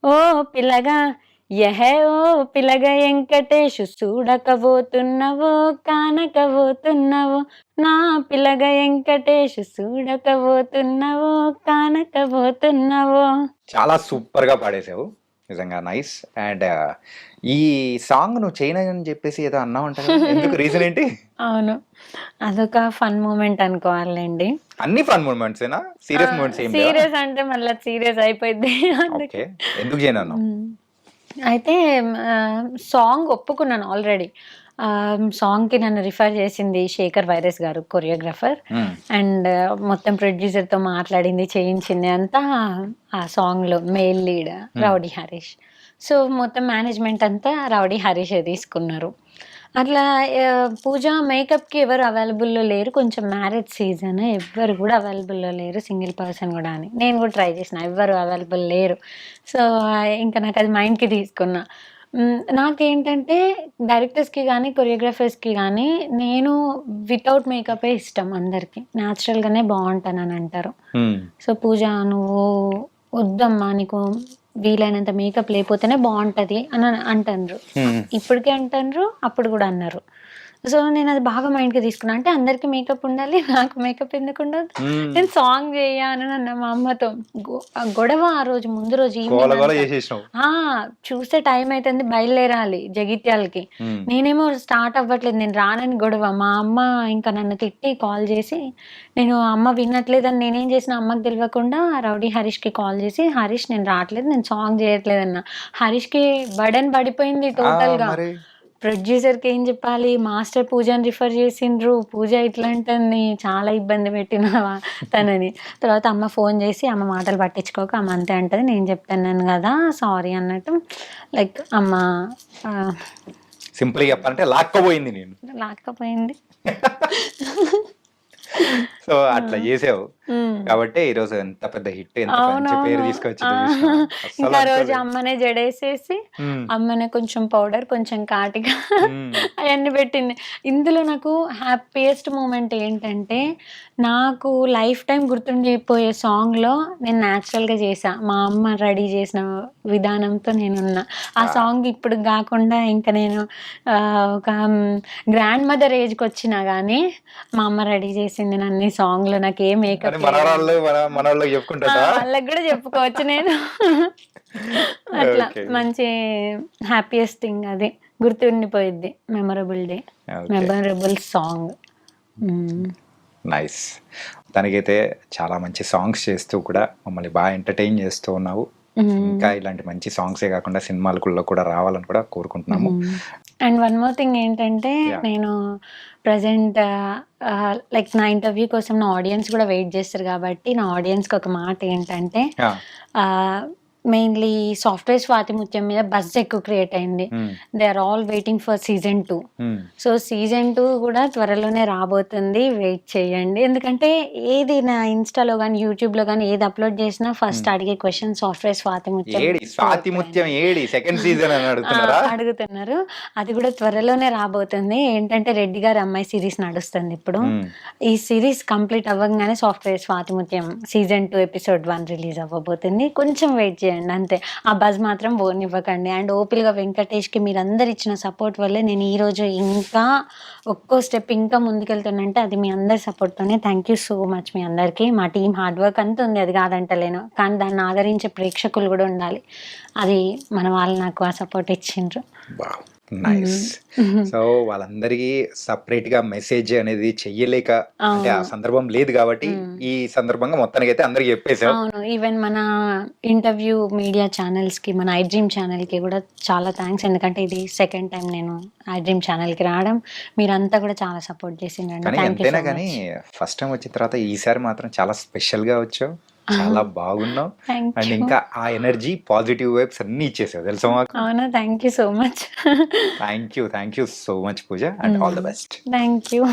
[SPEAKER 2] ఓ పిల్లగా యహే ఓ పిలగ వెంకటేషు, చూడకపోతున్నవో కానకపోతున్నవో, నా పిలగ వెంకటేషు, చూడకపోతున్నవో కానకపోతున్నవో.
[SPEAKER 3] చాలా సూపర్ గా పాడేసావు, నిజంగా నైస్. అండ్ ఈ సాంగ్ నువ్వు చేయనని చెప్పేసి ఏదో అన్నావు అంట, ఎందుకు, రీజన్ ఏంటి?
[SPEAKER 2] అవును, అదొక ఫన్ మూమెంట్ అనుకోవాలండి.
[SPEAKER 3] అన్ని ఫన్ మూమెంట్స్ ఏనా, సీరియస్ మూమెంట్స్ ఏం లేవా?
[SPEAKER 2] సీరియస్ అంటే మళ్ళీ సీరియస్ అయిపోయింది.
[SPEAKER 3] ఓకే, ఎందుకు చేయను?
[SPEAKER 2] అయితే సాంగ్ ఒప్పుకున్నాను ఆల్రెడీ. సాంగ్కి నన్ను రిఫర్ చేసింది శేఖర్ వైరస్ గారు, కొరియోగ్రాఫర్. అండ్ మొత్తం ప్రొడ్యూసర్తో మాట్లాడింది, చేయించింది అంతా ఆ సాంగ్లో mail lead rowdy Harish. So మొత్తం మేనేజ్మెంట్ అంతా రౌడీ హరీషే తీసుకున్నారు. అట్లా పూజ మేకప్కి ఎవరు అవైలబుల్లో లేరు, కొంచెం మ్యారేజ్ సీజన్, ఎవ్వరు కూడా అవైలబుల్లో లేరు, సింగిల్ పర్సన్ కూడా అని నేను కూడా ట్రై చేసిన, ఎవ్వరు అవైలబుల్ లేరు. సో ఇంకా నాకు అది మైండ్కి తీసుకున్నా. నాకేంటంటే డైరెక్టర్స్కి కానీ కొరియోగ్రాఫర్స్కి కానీ నేను వితౌట్ మేకపే ఇష్టం, అందరికీ న్యాచురల్గానే బాగుంటానని అంటారు. సో పూజ నువ్వు వద్దమ్మా, నీకు వీలైనంత మేకప్ లేకపోతేనే బాగుంటుంది అని అంటారు. ఇప్పటికే అంటారు, అప్పుడు కూడా అన్నారు. సో నేను అది బాగా మైండ్కి తీసుకున్నా. అంటే అందరికి మేకప్ ఉండాలి, నాకు మేకప్ ఎందుకు ఉండదు, నేను సాంగ్ చేయను అన్న మా అమ్మతో. గొడవ ఆ రోజు ముందు రోజు చూస్తే టైం అవుతుంది, బయలుదేరాలి జగిత్యాలకి. నేనేమో స్టార్ట్ అవ్వట్లేదు, నేను రానని గొడవ. మా అమ్మ ఇంకా నన్ను తిట్టి కాల్ చేసి, నేను అమ్మ వినట్లేదని నేనేం చేసిన, అమ్మకి తెలియకుండా రౌడీ హరీష్కి కాల్ చేసి, హరీష్ నేను రావట్లేదు, నేను సాంగ్ చేయట్లేదన్న. హరీష్కి బర్డన్ పడిపోయింది టోటల్గా. ప్రొడ్యూసర్కి ఏం చెప్పాలి, మాస్టర్ పూజని రిఫర్ చేసిండ్రు, పూజ ఇట్లా అంటుంది, చాలా ఇబ్బంది పెట్టిన తనని. తర్వాత అమ్మ ఫోన్ చేసి, అమ్మ మాటలు పట్టించుకోక, అమ్మ అంతే అంటది, నేను చెప్తాను కదా సారీ అన్నట్టు. లైక్ అమ్మ
[SPEAKER 3] సింపుల్ చెప్పాలంటే లాక్కపోయింది. సో అట్లా చేసావు కాబట్టి ఈరోజు ఎంత పెద్ద హిట్, ఎంత మంచి పేరు తీసుకొచ్చి.
[SPEAKER 2] ఇంకా రోజు అమ్మనే జడేసేసి, అమ్మనే కొంచెం పౌడర్, కొంచెం కాటిగా అవన్నీ పెట్టింది. ఇందులో నాకు హ్యాపీయెస్ట్ మూమెంట్ ఏంటంటే, నాకు లైఫ్ టైం గుర్తుండిపోయే సాంగ్లో నేను న్యాచురల్గా చేసా, మా అమ్మ రెడీ చేసిన విధానంతో నేనున్నా. ఆ సాంగ్ ఇప్పుడు కాకుండా ఇంకా నేను ఒక గ్రాండ్ మదర్ ఏజ్కి వచ్చినా కానీ మా అమ్మ రెడీ చేసింది నన్ను ఈ సాంగ్లో. నాకు ఏ మేకప్ వాళ్ళకి కూడా చెప్పుకోవచ్చు నేను. అట్లా మంచి హ్యాపీయెస్ట్ థింగ్, అది గుర్తుండిపోయిద్ది. Memorable day, memorable song.
[SPEAKER 3] Nice. తనకైతే చాలా మంచి సాంగ్స్ చేస్తూ కూడా మమ్మల్ని బాగా ఎంటర్టైన్ చేస్తూ ఉన్నావు. ఇంకా ఇలాంటి మంచి సాంగ్సే కాకుండా సినిమాలలో కూడా రావాలని కూడా కోరుకుంటున్నాము.
[SPEAKER 2] అండ్ వన్ మోర్ థింగ్ ఏంటంటే, నేను ప్రజెంట్ లైక్ నా ఇంటర్వ్యూ కోసం నా ఆడియన్స్ కూడా వెయిట్ చేస్తారు కాబట్టి, నా ఆడియన్స్కి ఒక మాట ఏంటంటే, మెయిన్లీ సాఫ్ట్వేర్ స్వాతి ముత్యం మీద బజ్ ఎక్కువ క్రియేట్ అయింది. They are all waiting for season 2. So season 2 కూడా త్వరలోనే రాబోతుంది, వెయిట్ చేయండి. ఎందుకంటే ఏది నా ఇన్స్టాలో కానీ యూట్యూబ్లో కానీ ఏది అప్లోడ్ చేసినా ఫస్ట్ అడిగే క్వశ్చన్ సాఫ్ట్వేర్ స్వాతి ముత్యం అడుగుతున్నారు. అది కూడా త్వరలోనే రాబోతుంది. ఏంటంటే రెడ్డి గారి అమ్మాయి సిరీస్ నడుస్తుంది ఇప్పుడు. ఈ సిరీస్ కంప్లీట్ అవ్వగానే software Swathi Muthyam season 2 episode 1 release అవ్వబోతుంది. కొంచెం వెయిట్ చేయండి అంతే. ఆ బజ్ మాత్రం పోనివ్వకండి. అండ్ ఓపిల్గా వెంకటేష్కి మీరందరు ఇచ్చిన సపోర్ట్ వల్లే నేను ఈరోజు ఇంకా ఒక్కో స్టెప్ ఇంకా ముందుకెళ్తానంటే అది మీ అందరి సపోర్ట్తోనే. థ్యాంక్ యూ సో మచ్ మీ అందరికీ. మా టీం హార్డ్ వర్క్ అంతా ఉంది, అది కాదంటలేను, కానీ దాన్ని ఆదరించే ప్రేక్షకులు కూడా ఉండాలి. అది మన వాళ్ళు నాకు ఆ సపోర్ట్ ఇచ్చిండ్రు.
[SPEAKER 3] నైస్. సో వాళ్ళందరికీ సపరేట్ గా మెసేజ్ అనేది చెయ్యలేక, అంటే ఆ సందర్భం లేదు కాబట్టి ఈ సందర్భంగా మొత్తానికి అయితే అందరికి చెప్పేసాం.
[SPEAKER 2] అవును, ఈవెన్ మన ఇంటర్వ్యూ మీడియా ఛానల్స్ కి, మన ఐ డ్రీమ్ ఛానల్ కి కూడా చాలా థ్యాంక్స్. ఎందుకంటే ఇది సెకండ్ టైం నేను ఐ డ్రీమ్ ఛానల్ కి రావడం. మీరంతా కూడా చాలా సపోర్ట్ చేసిండ్రండి.
[SPEAKER 3] ఎంతైనా కానీ ఫస్ట్ టైం వచ్చిన తర్వాత ఈసారి మాత్రం చాలా స్పెషల్ గా వచ్చావు. చాలా బాగున్నావు.
[SPEAKER 2] Thank
[SPEAKER 3] and
[SPEAKER 2] you.
[SPEAKER 3] ఇంకా ఆ ఎనర్జీ, పాజిటివ్ వైబ్స్ అన్నీ ఇచ్చేసావు తెలుసా మాకు.
[SPEAKER 2] అవునా, thank you so much.
[SPEAKER 3] Thank you so much Pooja, and all the best.
[SPEAKER 2] Thank you.